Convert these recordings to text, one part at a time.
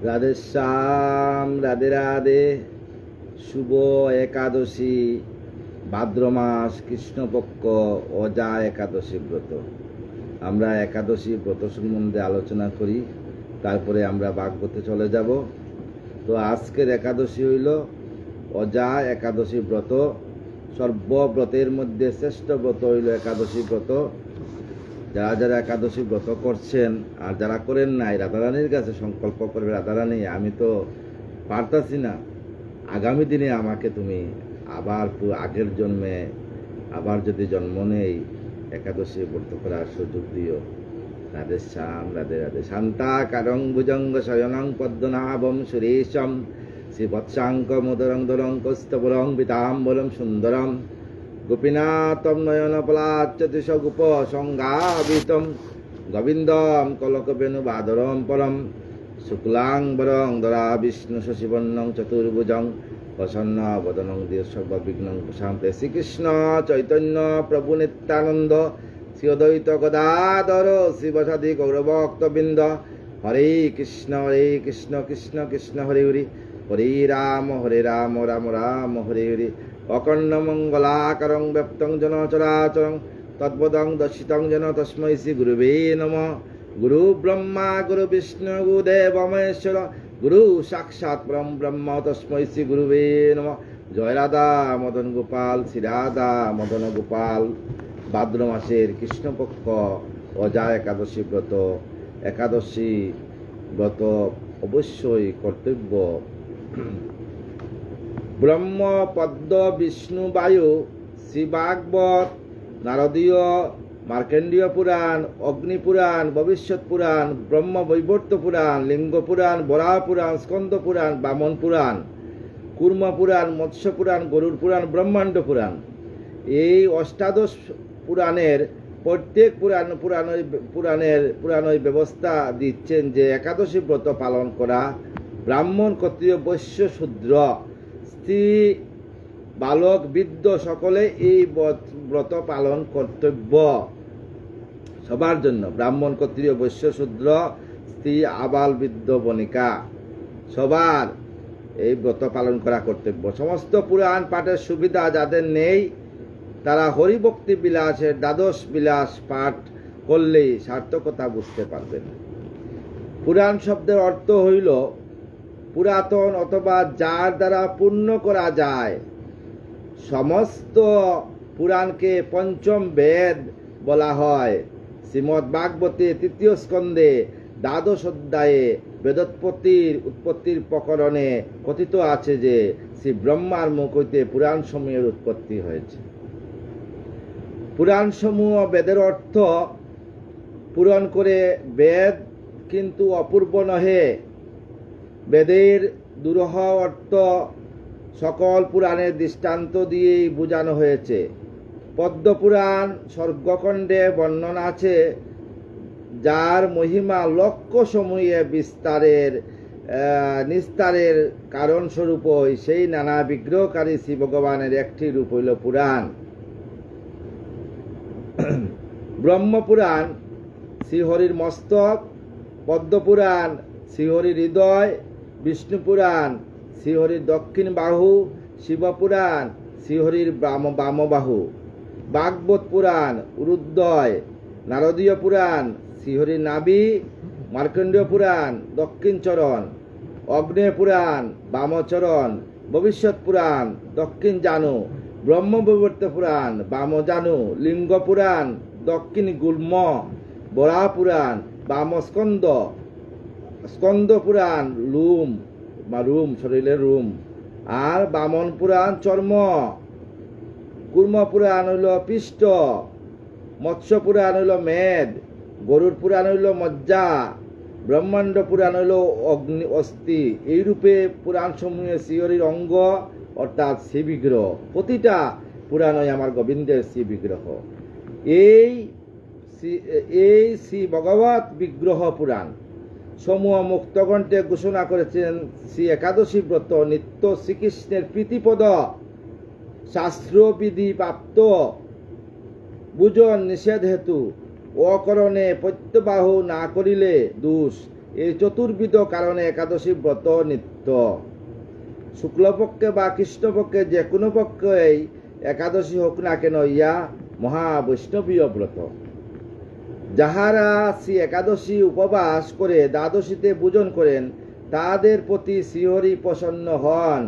রাধে শ্যাম, রাধে রাধে। শুভ একাদশী, ভাদ্র মাস, কৃষ্ণপক্ষ, অজা একাদশী ব্রত। আমরা একাদশী ব্রত সম্বন্ধে আলোচনা করি, তারপরে আমরা ভাগবতে চলে যাব। তো আজকের একাদশী হইল অজা একাদশী ব্রত। সর্বব্রতের মধ্যে শ্রেষ্ঠ ব্রত হইল একাদশী ব্রত। যারা যারা একাদশী ব্রত করছেন আর যারা করেন নাই, রাধারানীর কাছে সংকল্প করবে, রাধারানী আমি তো পারতাছি না, আগামী দিনে আমাকে তুমি আবার আগের জন্মে আবার যদি জন্ম নেই একাদশী ব্রত করার সুযোগ দিও। রাধে শ্যাম, রাধে রাধে। শান্তা কারং ভুজঙ্গ শয়নং পদ্মনাভম সুরেশম শ্রীবৎসাঙ্ক মুদরং দরং কস্তবরং পিতাম্বরম সুন্দরম গোপীনাথম নয়ন পলাচ্যতিশ গোপ সংগাবিতম গোবিন্দম কলকবেণু বাদরম পরম শুক্লাং বরং ধরা বিষ্ণু শশিবর্ণং চতুর্ভুজং প্রসন্ন বদনং সর্ববিঘ্নং প্রশান্তে। শ্রীকৃষ্ণ চৈতন্য প্রভু নিত্যানন্দ শ্রী অদ্বৈত গদাধর শিবসাদি গৌরভক্তবৃন্দ। হরে কৃষ্ণ কৃষ্ণ কৃষ্ণ হরে হরে, হরে রাম রাম রাম হরে হরে। অকর্ণ মঙ্গলাকারং ব্যপ্তং জন চরাচরং তদ্পদং দর্শিতং যেন তস্मै শ্রী গুরুবে নমঃ। গুরু ব্রহ্মা গুরু বিষ্ণু গুরুদেব মহেশ্বর, গুরু সাক্ষাৎ পরম ব্রহ্ম তস্मै শ্রী গুরুবে নমঃ। জয় রাধা মদন গোপাল, শ্রী রাধা মদন গোপাল। ভাদ্র মাসের কৃষ্ণপক্ষ অজা একাদশী ব্রত। একাদশী ব্রত অবশ্যই কর্তব্য। ব্রহ্ম, পদ্ম, বিষ্ণু, বায়ু, শ্রীভাগবত, নারদীয়, মার্কেন্ডীয় পুরাণ, অগ্নি পুরাণ, ভবিষ্যৎ পুরাণ, ব্রহ্ম বৈবর্ত পুরাণ, লিঙ্গ পুরাণ, বরাহ পুরাণ, স্কন্দ পুরাণ, বামন পুরাণ, কুর্ম পুরাণ, মৎস্য পুরাণ, গরুড় পুরাণ, ব্রহ্মাণ্ড পুরাণ, এই অষ্টাদশ পুরাণের প্রত্যেক পুরাণের ব্যবস্থা দিচ্ছেন যে একাদশী ব্রত পালন করা ব্রাহ্মণ, ক্ষত্রিয়, বৈশ্য, শূদ্র, স্ত্রী, বালক, বৃদ্ধ সকলে এই ব্রত পালন কর্তব্য সবার জন্য। ব্রাহ্মণ, ক্ষত্রিয়, বৈশ্য, শূদ্র, স্ত্রী, আবাল, বৃদ্ধ, বণিকা সবার এই ব্রত পালন করা কর্তব্য। সমস্ত পুরাণ পাঠের সুবিধা যাদের নেই তারা হরিভক্তি বিলাসের দ্বাদশ বিলাস পাঠ করলেই সার্থকতা বুঝতে পারবেন। পুরাণ শব্দের অর্থ হইল পুরাতন অথবা যার দ্বারা পূর্ণ করা যায়। সমস্ত পুরাণকে পঞ্চম বেদ বলা হয়। শ্রীমদ্ ভাগবতে তৃতীয় স্কন্ধে দ্বাদশ অধ্যায়ে উৎপত্তির প্রকরণে কথিত আছে যে শ্রী ব্রহ্মার মুখ হইতে পুরাণ সমূহের উৎপত্তি হয়েছে। পুরাণ সমূহ বেদের অর্থ পূরণ করে বেদ কিন্তু অপূর্ব নহে। বেদের দুরূহ অর্থ সকল পুরাণের দৃষ্টান্ত দিয়েই বোঝানো হয়েছে। পদ্মপুরাণ স্বর্গখণ্ডে বর্ণনা আছে, যার মহিমা লক্ষ সমূহে নিস্তারের কারণস্বরূপ সেই নানা বিগ্রহকারী শ্রী ভগবানের একটি রূপ হইল পুরাণ। ব্রহ্মপুরাণ শ্রীহরির মস্তক, পদ্মপুরাণ শ্রীহরির হৃদয়, বিষ্ণুপুরাণ শ্রীহরির দক্ষিণ বাহু, শিবপুরাণ শ্রীহরির বামবাহু, ভাগবত পুরাণ উরুদ্বয়, নারদীয় পুরাণ শ্রীহরির নাভি, মার্কণ্ডীয় পুরাণ দক্ষিণ চরণ, অগ্নেয় পুরাণ বামচরণ, ভবিষ্যৎ পুরাণ দক্ষিণ জানু, ব্রহ্মবৈবর্ত পুরাণ বাম জানু, লিঙ্গ পুরাণ দক্ষিণ গুল্ম, বরাহ পুরাণ বাম স্কন্দ, স্কন্দ পুরাণ লুম বা রুম, শরীরের রুম, আর বামন পুরাণ চর্ম, কুর্ম পুরাণ হইল পৃষ্ঠ, মৎস্য পুরাণ হইল মেদ, গরুড় পুরাণ হইল মজ্জা, ব্রহ্মাণ্ড পুরাণ হইল অগ্নি অস্থি। এইরূপে পুরাণ সমূহে শ্রীহরির অঙ্গ অর্থাৎ শ্রী বিগ্রহ। প্রতিটা পুরাণই আমার গোবিন্দের শ্রী বিগ্রহ। এই শ্রী ভগবত বিগ্রহ পুরাণ সমূহ মুক্তকণ্ঠে ঘোষণা করেছেন শ্রী একাদশী ব্রত নিত্য শ্রীকৃষ্ণের প্রীতিপদ, শাস্ত্রবিধি প্রাপ্ত, বুজন নিষেধ হেতু, অকরণে প্রত্যবাহ না করিলে দোষ। এই চতুর্বিধ কারণে একাদশী ব্রত নিত্য। শুক্লপক্ষে বা কৃষ্ণপক্ষে যে কোনো পক্ষেই একাদশী হোক না কেন, ইয়া মহাবৈষ্ণবীয় ব্রত। যাহারা শ্রী একাদশী উপবাস করে দ্বাদশীতে ভোজন করেন, তাদের প্রতি শ্রীহরি প্রসন্ন হন।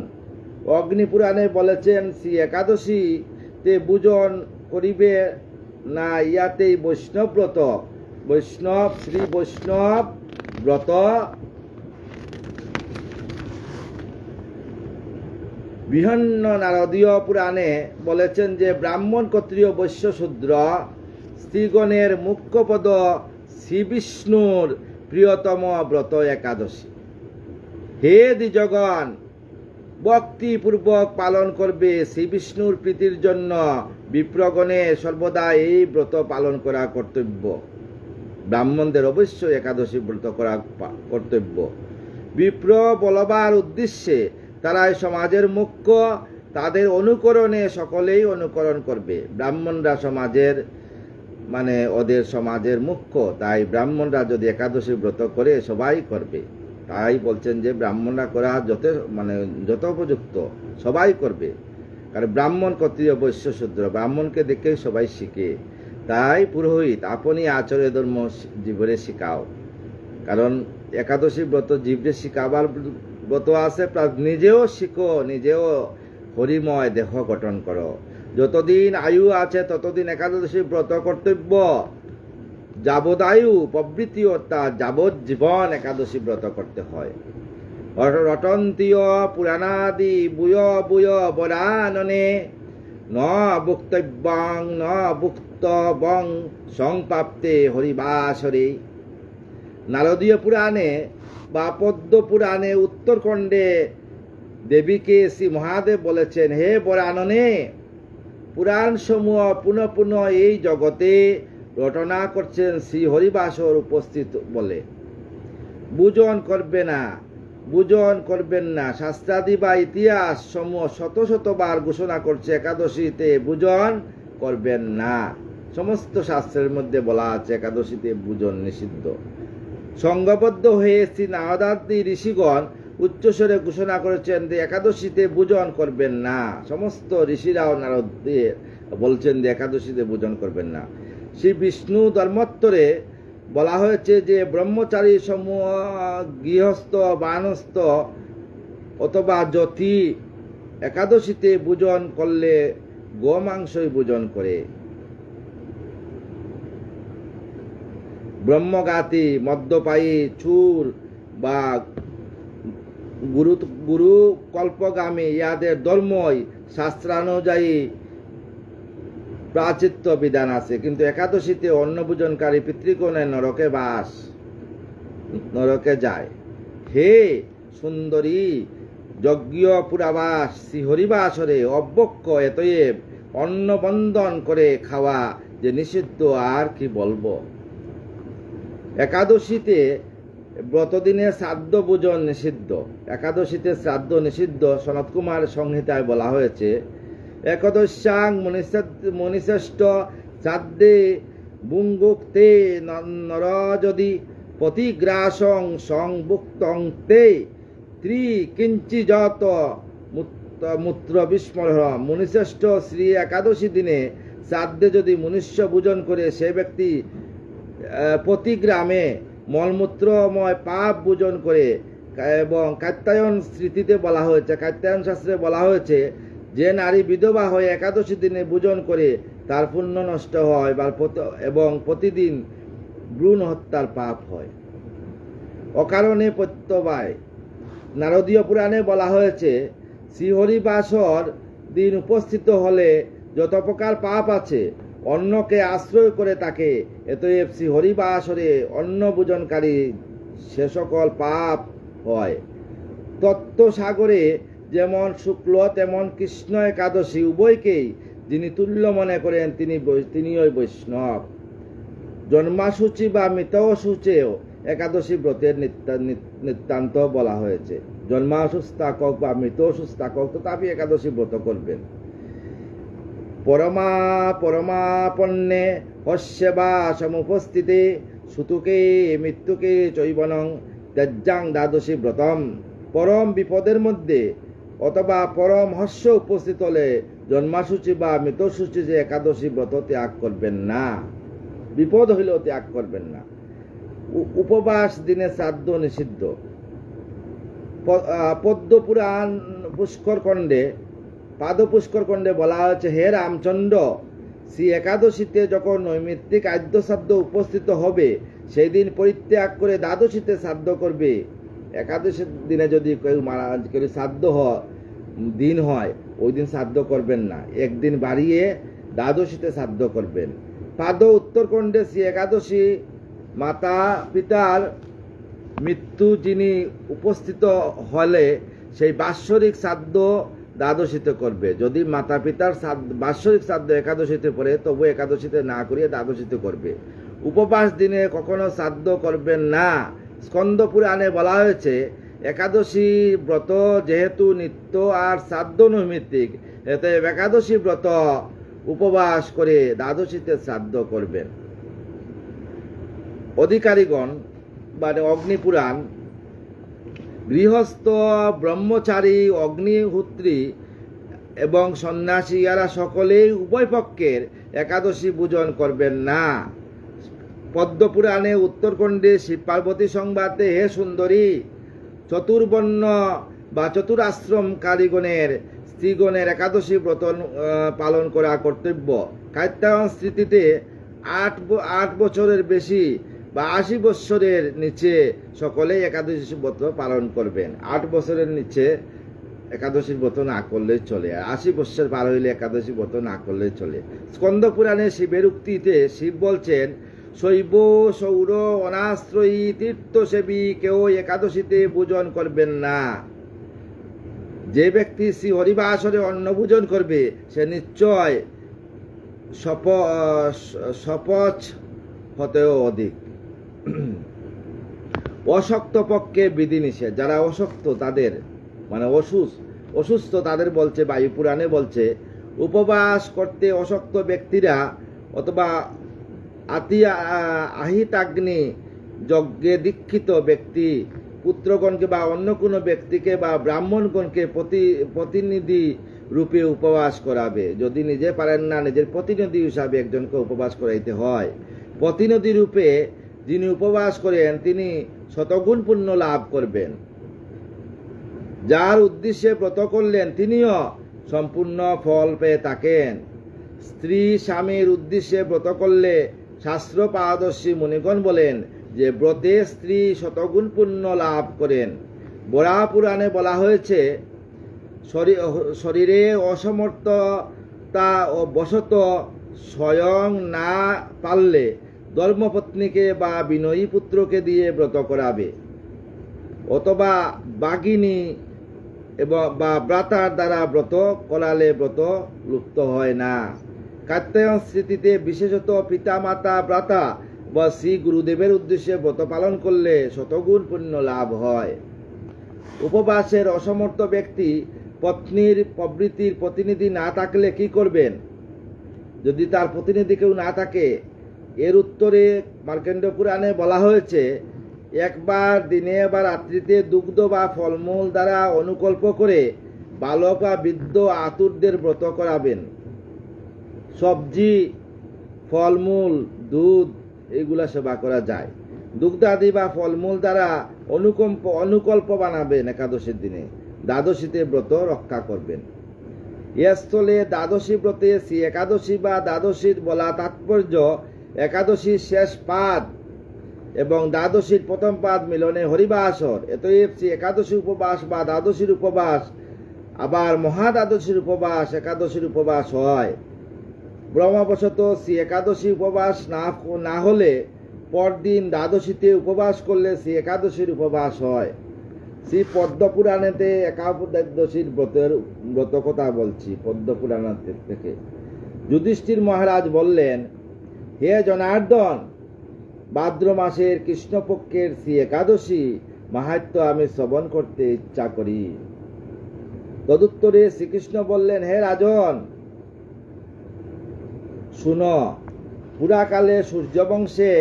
অগ্নিপুরাণে বলেছেন, শ্রী একাদশীতে ভোজন করিবে না, ইয়াতেই বৈষ্ণব ব্রত, বৈষ্ণব শ্রী বৈষ্ণব ব্রত। বৃহন্ন নারদীয় পুরাণে বলেছেন যে ব্রাহ্মণ, ক্ষত্রিয়, বৈশ্য, শূদ্র স্ত্রীগণের মুখ্যপদ শ্রী বিষ্ণুর প্রিয়তম ব্রত একাদশী। হে দ্বিজগণ, ভক্তিপূর্বক পালন করবে। শ্রী বিষ্ণুর প্রীতির জন্য বিপ্রগণে সর্বদা এই ব্রত পালন করা কর্তব্য। ব্রাহ্মণদের অবশ্যই একাদশী ব্রত করা কর্তব্য। বিপ্র বলবার উদ্দেশ্যে তারাই সমাজের মুখ্য, তাদের অনুকরণে সকলেই অনুকরণ করবে। ব্রাহ্মণরা সমাজের ওদের সমাজের মুখ্য, তাই ব্রাহ্মণরা যদি একাদশী ব্রত করে সবাই করবে। তাই বলছেন যে ব্রাহ্মণরা করা যথোপযুক্ত, সবাই করবে। কারণ ব্রাহ্মণ, ক্ষত্রিয়, বৈশ্য, শূদ্র, ব্রাহ্মণকে দেখে সবাই শিখে। তাই পুরোহিত, আপনি আচরে ধর্ম জীবরে শিখাও। কারণ একাদশী ব্রত জীবরে শিখাবার ব্রত আছে, প্লাস নিজেও শিখো, নিজেও হরিময় দেহ গঠন করো। যতদিন আয়ু আছে ততদিন একাদশী ব্রত কর্তব্য। যাবদায়ু প্রবৃত্তি, অর্থাৎ যাবজ্জীবন একাদশী ব্রত করতে হয়। রটন্তীয় পুরাণাদি বুয় বুয় বরাননে ন ভুক্তব্যং ন ভুক্তবং সংপ্রাপ্তে হরিবাসরে। নারদীয় পুরাণে বা পদ্ম পুরাণে উত্তরখণ্ডে দেবীকে শ্রী মহাদেব বলেছেন, হে বরাননে, পুরাণ সমূহ পুনঃ পুনঃ এই জগতে রটনা করছেন শ্রী হরিবাসর উপস্থিত বলে। ভোজন করবেন না। শাস্ত্রাদি বা ইতিহাস সমূহ শত শতবার ঘোষণা করছে একাদশীতে ভোজন করবেন না। সমস্ত শাস্ত্রের মধ্যে বলা আছে একাদশীতে ভোজন নিষিদ্ধ। সংঘবদ্ধ হয়ে শ্রী নারদাদি ঋষিগণ উচ্চস্বরে ঘোষণা করেছেন যে একাদশীতে ভোজন করবেন না। সমস্ত ঋষিরাও নারদদের বলছেন যে একাদশীতে ভোজন করবেন না। শ্রী বিষ্ণু ধর্মোত্তরে বলা হয়েছে যে ব্রহ্মচারী সমূহ, গৃহস্থ, বানস্থ অথবা যতি একাদশীতে ভোজন করলে গোমাংসই ভোজন করে। ব্রহ্মঘাতী, মদ্যপায়ী, চুর বা গুরু কল্পগামী ইয়াদের ধর্মই শাস্ত্রানুযায়ী প্রাচিত্য বিধান আছে। কিন্তু একাদশীতে অন্নভোজনকারী পিতৃগণের নরকে যায়। হে সুন্দরী, যজ্ঞ পুরাবাস শ্রী হরিবাসরে অব্যক্ষ এতএব অন্নবন্দন করে খাওয়া যে নিষিদ্ধ, আর কি বলবো। একাদশীতে ব্রতদিনে শ্রাদ্ধ ভোজন নিষিদ্ধ। একাদশীতে শ্রাদ্ধ নিষিদ্ধ। সনত কুমার সংহিতায় বলা হয়েছে, একাদশ্যাং মনিশ্রেষ্ঠ শ্রাদ্ধে বুঙ্গুক্তে নর যদি প্রতিগ্রাসং সংভুক্তং তে ত্রিকিঞ্চিযত মূত্র বিস্মর। মুনিশ্রেষ্ঠ শ্রী একাদশী দিনে শ্রাদ্ধে যদি মনুষ্য ভোজন করে, সে ব্যক্তি প্রতিগ্রামে মলমূত্রময় পাপ ভোজন করে। এবং কাত্যায়ন স্মৃতিতে বলা হয়েছে, কাত্যায়ন শাস্ত্রে বলা হয়েছে, যে নারী বিধবা হয়ে একাদশী দিনে ভোজন করে তার পুণ্য নষ্ট হয় এবং প্রতিদিন ভ্রূণ হত্যার পাপ হয়। অকারণে প্রত্যবায়। নারদীয় পুরাণে বলা হয়েছে, শ্রীহরিবাসর দিন উপস্থিত হলে যত প্রকার পাপ আছে অন্নকে আশ্রয় করে থাকে, এতএব শ্রী হরিবাসরে অন্ন ভোজনকারী সে সকল পাপ হয়। তত্ত্বসাগরে যেমন শুক্ল তেমন কৃষ্ণ একাদশী উভয়কেই যিনি তুল্য মনে করেন তিনিই বৈষ্ণব। জন্মাসূচি বা মৃতসূচেও একাদশী ব্রতের নিত্যান্ত বলা হয়েছে। জন্মাসুস্থাকক বা মৃতসুস্থাকক তথাপি একাদশী ব্রত করবেন। পরমাপন্নে হস্যে বা সমুপস্থিতে সুতুকে মৃত্যুকে চৈবনং যজ্জাং দ্বাদশী ব্রতম, পরম বিপদের মধ্যে অথবা পরম হর্ষ উপস্থিত হলে জন্মাসূচি বা মৃতসূচি যে একাদশী ব্রত ত্যাগ করবেন না, বিপদ হইলেও ত্যাগ করবেন না। উপবাস দিনে শ্রাদ্ধ নিষিদ্ধ। পদ্ম পুরাণ পুষ্কর খণ্ডে পাদ পুষ্কর খণ্ডে বলা হয়েছে, হে রামচন্দ্র, শ্রী একাদশীতে যখন নৈমিত্তিক আদ্য শ্রাদ্ধ উপস্থিত হবে সেই দিন পরিত্যাগ করে দ্বাদশীতে শ্রাদ্ধ করবে। একাদশীর দিনে যদি কেউ শ্রাদ্ধ দিন হয় ওই দিন শ্রাদ্ধ করবেন না, একদিন বাড়িয়ে দ্বাদশীতে শ্রাদ্ধ করবেন। পাদ উত্তরখণ্ডে শ্রী একাদশী মাতা পিতার মৃত্যু যিনি উপস্থিত হলে সেই বাৎসরিক শ্রাদ্ধ দ্বাদশীতে করবে। যদি মাতা পিতার বাৎসরিক শ্রাদ্ধ একাদশীতে পড়ে তবু একাদশীতে না করিয়ে দ্বাদশীতে করবে। উপবাস দিনে কখনো শ্রাদ্ধ করবেন না। স্কন্দ পুরাণে বলা হয়েছে, একাদশী ব্রত যেহেতু নিত্য আর শ্রাদ্ধ নৈমিত্তিক, এতে একাদশী ব্রত উপবাস করে দ্বাদশীতে শ্রাদ্ধ করবেন। অধিকারীগণ মানে অগ্নিপুরাণ, গৃহস্থ, ব্রহ্মচারী, অগ্নিহোত্রী এবং সন্ন্যাসী এরা সকলেই উভয় পক্ষের একাদশী পূজন করবেন না। পদ্মপুরাণে উত্তরখণ্ডে শিব পার্বতী সংবাদে, হে সুন্দরী, চতুর্বর্ণ বা চতুরাশ্রম কারিগণের স্ত্রীগণের একাদশী ব্রত পালন করা কর্তব্য। কাত্যায়ন স্মৃতিতে 8 বছরের বেশি বা 80 বছরের নিচে সকলেই একাদশী ব্রত পালন করবেন। 8 বছরের নিচে একাদশীর ব্রত না করলেই চলে, আর 80 বছর পার হইলে একাদশী ব্রত না করলেই চলে। স্কন্দ পুরাণে শিবের উক্তিতে শিব বলছেন, শৈব সৌর অনাশ্রয়ী তীর্থসেবী কেউ একাদশীতে ভোজন করবেন না। যে ব্যক্তি শ্রী হরিবাসরে অন্ন ভোজন করবে সে নিশ্চয় শপথ হতেও অধিক। অশক্ত পক্ষে বিধিনিষেধ। যারা অশক্ত তাদের মানে অসুস্থ তাদের বলছে, বায়ু পুরাণে বলছে, উপবাস করতে অশক্ত ব্যক্তিরা অথবা আহিতাগ্নি যজ্ঞে দীক্ষিত ব্যক্তি পুত্রগণকে বা অন্য কোনো ব্যক্তিকে বা ব্রাহ্মণগণকে প্রতিনিধি রূপে উপবাস করাবে। যদি নিজে পারেন না, নিজের প্রতিনিধি হিসাবে একজনকে উপবাস করাইতে হয়। প্রতিনিধি রূপে যিনি উপবাস করেন তিনি শতগুণ পুণ্য লাভ করবেন। যার উদ্দেশ্যে ব্রত করলেন তিনিও সম্পূর্ণ ফল পেয়ে থাকেন। স্ত্রী স্বামীর উদ্দেশ্যে ব্রত করলে শাস্ত্র পারদর্শী মুনিগণ বলেন যে ব্রতে স্ত্রী শতগুণ পুণ্য লাভ করেন। বরা পুরাণে বলা হয়েছে, শরীরে অসমর্থতা ও বশত স্বয়ং না পারলে ধর্মপত্নীকে বা বিনয়ী পুত্রকে দিয়ে ব্রত করাবে, অথবা বাগিনী এবং বা ব্রাতার দ্বারা ব্রত করালে ব্রত লুপ্ত হয় না। কাত্যায়ন স্মৃতিতে বিশেষত পিতা মাতা ব্রাতা বা শ্রী গুরুদেবের উদ্দেশ্যে ব্রত পালন করলে শতগুণ পুণ্য লাভ হয়। উপবাসের অসমর্থ ব্যক্তি পত্নীর প্রবৃত্তির প্রতিনিধি না থাকলে কি করবেন? যদি তার প্রতিনিধি কেউ না থাকে, এর উত্তরে মার্কণ্ড পুরাণে বলা হয়েছে, একবার দিনে বা রাত্রিতে দুগ্ধ বা ফলমূল দ্বারা অনুকল্প করে বালক বা বৃদ্ধ আতুরদের ব্রত করাবেন। সবজি, ফলমূল, দুধ এগুলা সেবা করা যায়। দুগ্ধাদি বা ফলমূল দ্বারা অনুকল্প বানাবেন একাদশীর দিনে। দ্বাদশীতে ব্রত রক্ষা করবেন। এ স্থলে দ্বাদশী ব্রতে শ্রী একাদশী বা দ্বাদশীর বলা তাৎপর্য একাদশীর শেষ পাদ এবং দ্বাদশীর প্রথম পাদ মিলনে হরিবাসর। এতএব শ্রী একাদশী উপবাস বা দ্বাদশীর উপবাস আবার মহাদ্বাদশীর উপবাস একাদশীর উপবাস হয়। ব্রহ্মবশত শ্রী একাদশী উপবাস না হলে পরদিন দ্বাদশীতে উপবাস করলে শ্রী একাদশীর উপবাস হয়। শ্রী পদ্মপুরাণেতে একাদশীর ব্রত কথা বলছি, পদ্মপুরাণ থেকে। যুধিষ্ঠির মহারাজ বললেন, হে জনার্দন, ভাদ্র মাসের কৃষ্ণপক্ষের শ্রী একাদশী মাহাত্ম্য আমি শ্রবণ করতে ইচ্ছা করি। তদুত্তরে শ্রীকৃষ্ণ বললেন, হে রাজন, শুনো, পুরাকালে সূর্যবংশে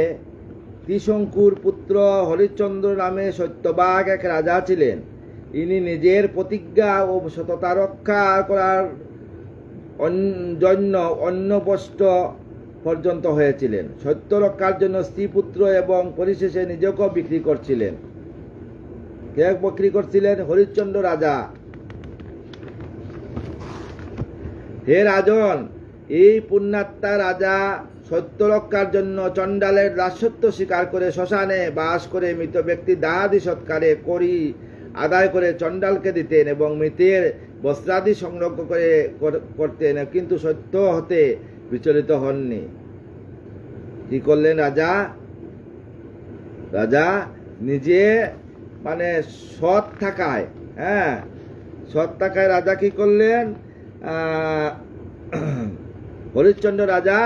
ত্রিশঙ্কুর পুত্র হরিশ্চন্দ্র নামে সত্যবাগ এক রাজা ছিলেন। ইনি নিজের প্রতিজ্ঞা ও সততা রক্ষা করার জন্য অন্নবষ্ট পর্যন্ত হয়েছিলেন। সত্য রক্ষার জন্য স্ত্রী পুত্র এবং পরিশেষে নিজেকেও বিক্রি করছিলেন। কে বিক্রি করছিলেন? হরিশ্চন্দ্র রাজা। হে রাজন, এই পুণ্যাত্মা রাজা সত্য রক্ষার জন্য চণ্ডালের দাসত্ব স্বীকার করে শ্মশানে বাস করে মৃত ব্যক্তি দাহাদি সৎকারে করি আদায় করে চণ্ডালকে দিতেন এবং মৃতের বস্ত্রাদি সংগ্রহ করে করতেন, কিন্তু সত্য হতে বিচলিত হননি। কি করলেন রাজা? রাজা নিজে মানে সৎ থাকায়, সৎ থাকায় রাজা কি করলেন? হরিশ্চন্দ্র রাজা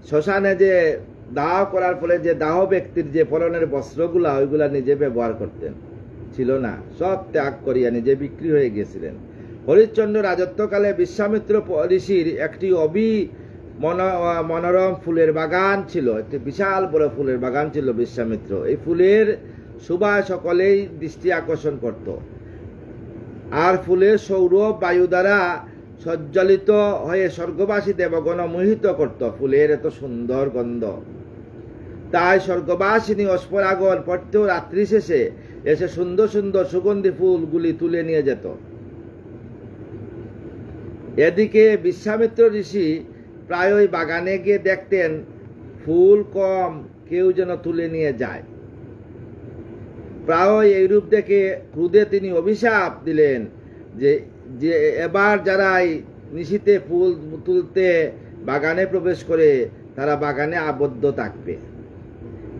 শ্মশানে যে দাহ করার ফলে যে দাহ ব্যক্তির যে পরনের বস্ত্রগুলা ওইগুলা নিজে ব্যবহার করতেন, ছিল না, সব ত্যাগ করিয়া নিজে বিক্রি হয়ে গিয়েছিলেন। হরিশ্চন্দ্র রাজত্বকালে বিশ্বামিত্র ঋষির একটি মনোরম ফুলের বাগান ছিল, একটি বিশাল বড় ফুলের বাগান ছিল বিশ্বামিত্র। এই ফুলের সুবাস সকলেই দৃষ্টি আকর্ষণ করত, আর ফুলের সৌরভ বায়ু দ্বারা সজ্জলিত হয়ে স্বর্গবাসী দেবগণ মোহিত করত। ফুলের এত সুন্দর গন্ধ, তাই স্বর্গবাসিনী অস্পরাগণ প্রত্যহ রাত্রি শেষে এসে সুন্দর সুন্দর সুগন্ধি ফুলগুলি তুলে নিয়ে যেত। এদিকে বিশ্বামিত্র ঋষি প্রায়ই বাগানে গিয়ে দেখতেন ফুল কম, কেউ যেন তুলে নিয়ে যায়। প্রায় এইরূপ দেখে ক্রোধে তিনি অভিশাপ দিলেন যে এবার যারাই নিশীথে ফুল তুলতে বাগানে প্রবেশ করে তারা বাগানে আবদ্ধ থাকবে,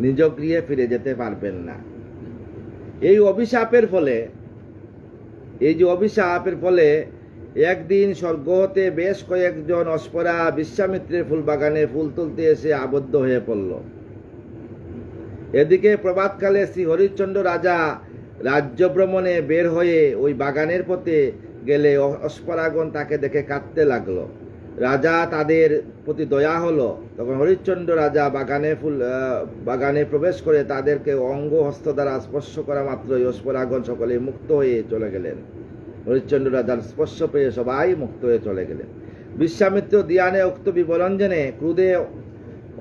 নিজ গৃহে ফিরে যেতে পারবেন না। এই অভিশাপের ফলে একদিন স্বর্গ হতে বেশ কয়েকজন অস্পরা বিশ্বামিত্রের ফুল বাগানে ফুল তুলতে এসে আবদ্ধ হয়ে পড়ল। এদিকে প্রভাতকালে শ্রী হরিশ্চন্দ্র রাজা রাজ্য ভ্রমণে বের হয়ে ওই বাগানের পথে গেলে অস্পরাগণ তাকে দেখে কাঁদতে লাগলো। রাজা তাদের প্রতি দয়া হলো। তখন হরিশ্চন্দ্র রাজা বাগানে প্রবেশ করে তাদেরকে অঙ্গ হস্ত দ্বারা স্পর্শ করা মাত্রই অস্পরাগণ সকলে মুক্ত হয়ে চলে গেলেন। হরিশ্চন্দ্র রাজার স্পর্শ পেয়ে সবাই মুক্ত হয়ে চলে গেলেন। বিশ্বামিত্র দিয়ানে উক্ত বিবরঞ্জনে ক্রোধে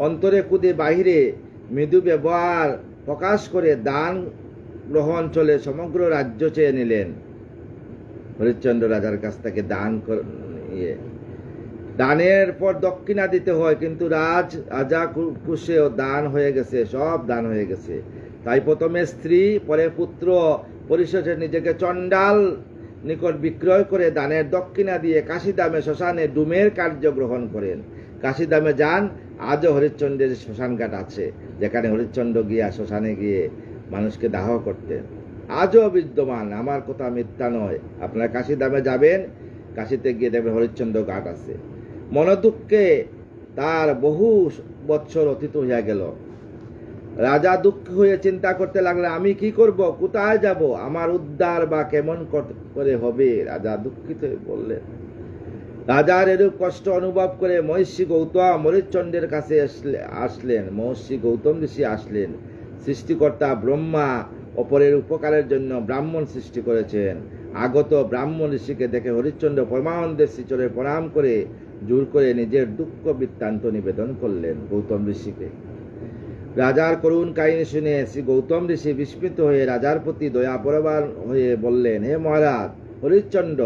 অন্তরে ক্রোধে বাহিরে মৃদু ব্যবহার প্রকাশ করে দান গ্রহণ চলে সমগ্র রাজ্য চেয়ে নিলেন। হরিশ্চন্দ্র রাজার কাছ থেকে দানের পর দক্ষিণা দিতে হয়, কিন্তু রাজা কুশেও দান হয়ে গেছে, সব দান হয়ে গেছে। তাই প্রথমে স্ত্রী, পরে পুত্র, পরিশেষে নিজেকে চণ্ডাল নিকট বিক্রয় করে দানের দক্ষিণা দিয়ে কাশিদামে শ্মশানে ডুমের কার্য গ্রহণ করেন। কাশিদামে যান, আজও হরিশ্চন্দ্রের শ্মশানঘাট আছে, যেখানে হরিশ্চন্দ্র গিয়া শ্মশানে গিয়ে মানুষকে দাহ করতেন, আজও বিদ্যমান। আমার কথা মিথ্যা নয়। আপনারা কাশিদামে যাবেন, কাশিতে গিয়ে দেখবেন হরিশ্চন্দ্র ঘাট আছে। মনোদুঃখে তার বহু বৎসর অতীত হইয়া গেল। রাজা দুঃখ হয়ে চিন্তা করতে লাগলেন, আমি কি করব, কোথায় যাব, আমার উদ্ধার বা কেমন করে হবে? রাজা দুঃখিত হয়ে বললেন। রাজার এরূপ কষ্ট অনুভব করে মহর্ষি গৌতম হরিশ্চন্দ্রের কাছে আসলেন। মহর্ষি গৌতম ঋষি আসলেন। সৃষ্টিকর্তা ব্রহ্মা অপরের উপকারের জন্য ব্রাহ্মণ সৃষ্টি করেছেন। আগত ব্রাহ্মণ ঋষিকে দেখে হরিশ্চন্দ্র পরমানন্দের শ্রীচরণে প্রণাম করে জোর করে নিজের দুঃখ বৃত্তান্ত নিবেদন করলেন গৌতম ঋষিকে। রাজার করুণ কাহিনী শুনে শ্রী গৌতম ঋষি বিস্মিত হয়ে রাজার প্রতি দয়াপরবান হয়ে বললেন, হে মহারাজ হরিশ্চন্দ্র,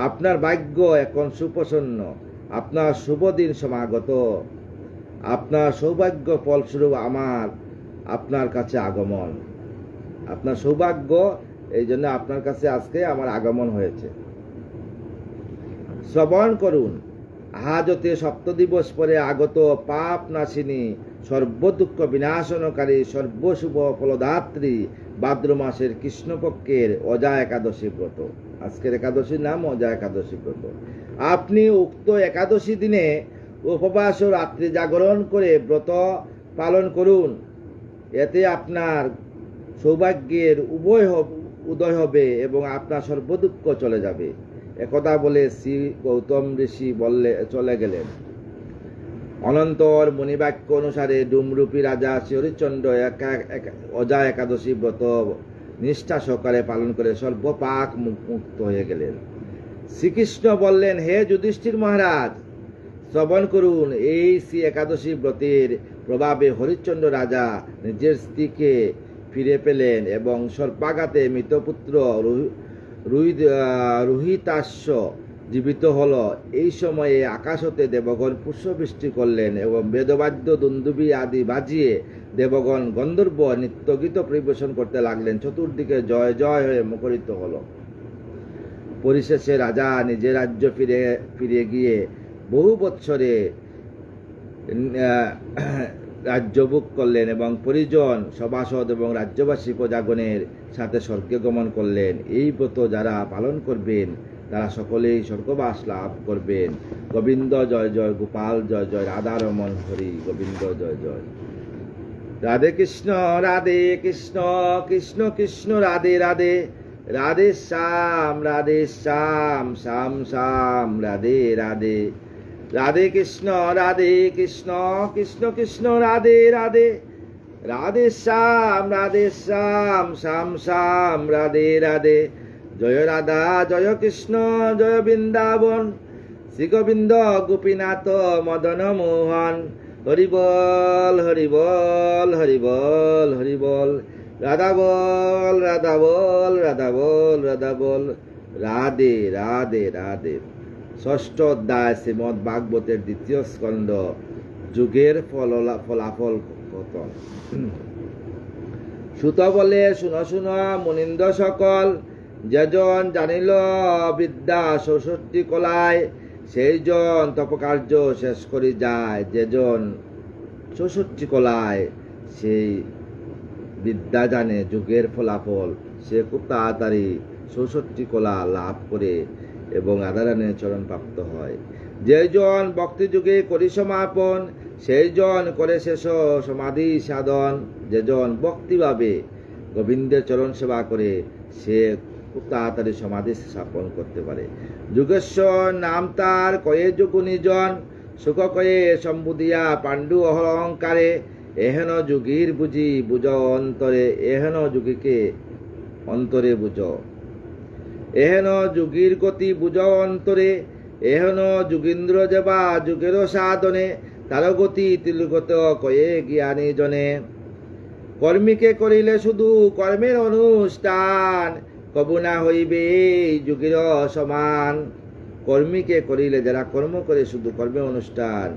আপনার ভাগ্য এখন সুপ্রসন্ন, আপনার শুভ দিন সমাগত, আপনার সৌভাগ্য ফলস্বরূপ আমার আপনার কাছে আগমন। আপনার সৌভাগ্য, এই জন্য আপনার কাছে আজকে আমার আগমন হয়েছে। শ্রবণ করুন, আজ হতে 7 দিবস পরে আগত পাপ নাশিনী, সর্বদুঃখ বিনাশনকারী, সর্বশুভ ফলদাত্রী ভাদ্র মাসের কৃষ্ণপক্ষের অজা একাদশী ব্রত। আজকের একাদশীর নাম অজা একাদশী ব্রত। আপনি উক্ত একাদশী দিনে উপবাস ও রাত্রি জাগরণ করে ব্রত পালন করুন। এতে আপনার সৌভাগ্যের উদয় হবে এবং আপনার সর্বদুঃখ চলে যাবে। একথা বলে শ্রী গৌতম ঋষি চলে গেলেন। অনন্তর মুনিবাক্য অনুসারে ডুমরূপী রাজা শ্রী হরিশ্চন্দ্র অজা একাদশী ব্রত নিষ্ঠা সহকারে পালন করে সর্বপাক মুক্ত হয়ে গেলেন। শ্রীকৃষ্ণ বললেন, হে যুধিষ্ঠির মহারাজ, শ্রবণ করুন। এই শ্রী একাদশী ব্রতের প্রভাবে হরিশ্চন্দ্র রাজা নিজের স্ত্রীকে ফিরে পেলেন এবং সর্পাঘাতে মৃতপুত্র রোহিতাশ্ব জীবিত হল। এই সময়ে আকাশ হতে দেবগণ পুষ্পবৃষ্টি করলেন এবং বেদবাদ্য দুন্দুবি আদি বাজিয়ে দেবগণ গন্ধর্ব নৃত্যগীত পরিবেশন করতে লাগলেন। চতুর্দিকে জয় জয় হয়ে মুখরিত হল। পরিশেষে রাজা নিজের রাজ্য ফিরে গিয়ে বহু বৎসরে রাজ্যভোগ করলেন এবং পরিজন, সভাসদ এবং রাজ্যবাসী প্রজাগণের সাথে স্বর্গে গমন করলেন। এই ব্রত যারা পালন করবেন তারা সকলেই স্বর্গবাস লাভ করবেন। গোবিন্দ জয় জয়, গোপাল জয় জয়, রাধারমণ হরি গোবিন্দ জয় জয়। রাধে কৃষ্ণ কৃষ্ণ কৃষ্ণ রাধে রাধে, রাধে শ্যাম শ্যাম শ্যাম রাধে রাধে। রাধে কৃষ্ণ কৃষ্ণ কৃষ্ণ রাধে রাধে, রাধে শ্যাম শ্যাম শ্যাম রাধে রাধে। জয় রাধা জয় কৃষ্ণ জয় বৃন্দাবন, শ্রী গোবিন্দ গোপীনাথ মদন মোহন। হরি বল হরি বল হরি বল হরি বল। রাধা বল রাধা বল রাধা বল রাধা বল। রাধে রাধে রাধে। ষষ্ঠ অধ্যায় শ্রীমদ ভাগবতের দ্বিতীয় স্কন্ধ, যুগের ফলাফল কথন। সুত বলে, শুনো শুনো মুনিন্দ সকল, যেজন জানিল বিদ্যা ৬৬ কলায়, সেই জন তপকার্য শেষ করি যায়। যেজন ৬৬ কলায় সেই বিদ্যা জানে যুগের ফলাফল, সে খুব তাড়াতাড়ি ৬৬ কলা লাভ করে এবং আধারানের চরণ প্রাপ্ত হয়। যেজন ভক্তি যুগে করি সমাপন, সেই জন করে শেষ সমাধি সাধন। যেজন ভক্তিভাবে গোবিন্দের চরণ সেবা করে সে খুব তাড়াতাড়ি সমাধি স্থাপন করতে পারে। যুগেশ্বর নাম তার কয়ে যুগুনিজন, সুখ কয়ে সম্বুদিয়া পাণ্ডু অহংকারে। এহেন যুগীর বুঝি বুঝ অন্তরে, এহেন যুগীকে অন্তরে বুঝ। এহেন যুগীর গতি বুঝ অন্তরে, এহেন যুগীন্দ্র যেবা যুগের সাধনে। তার গতি তিলগত কয়ে জ্ঞানী জনে। কর্মীকে করিলে শুধু কর্মের অনুষ্ঠান, কবু না হইবে যুগের সমান। কর্মীকে করিলে, যারা কর্ম করে শুধু কর্মের অনুষ্ঠান,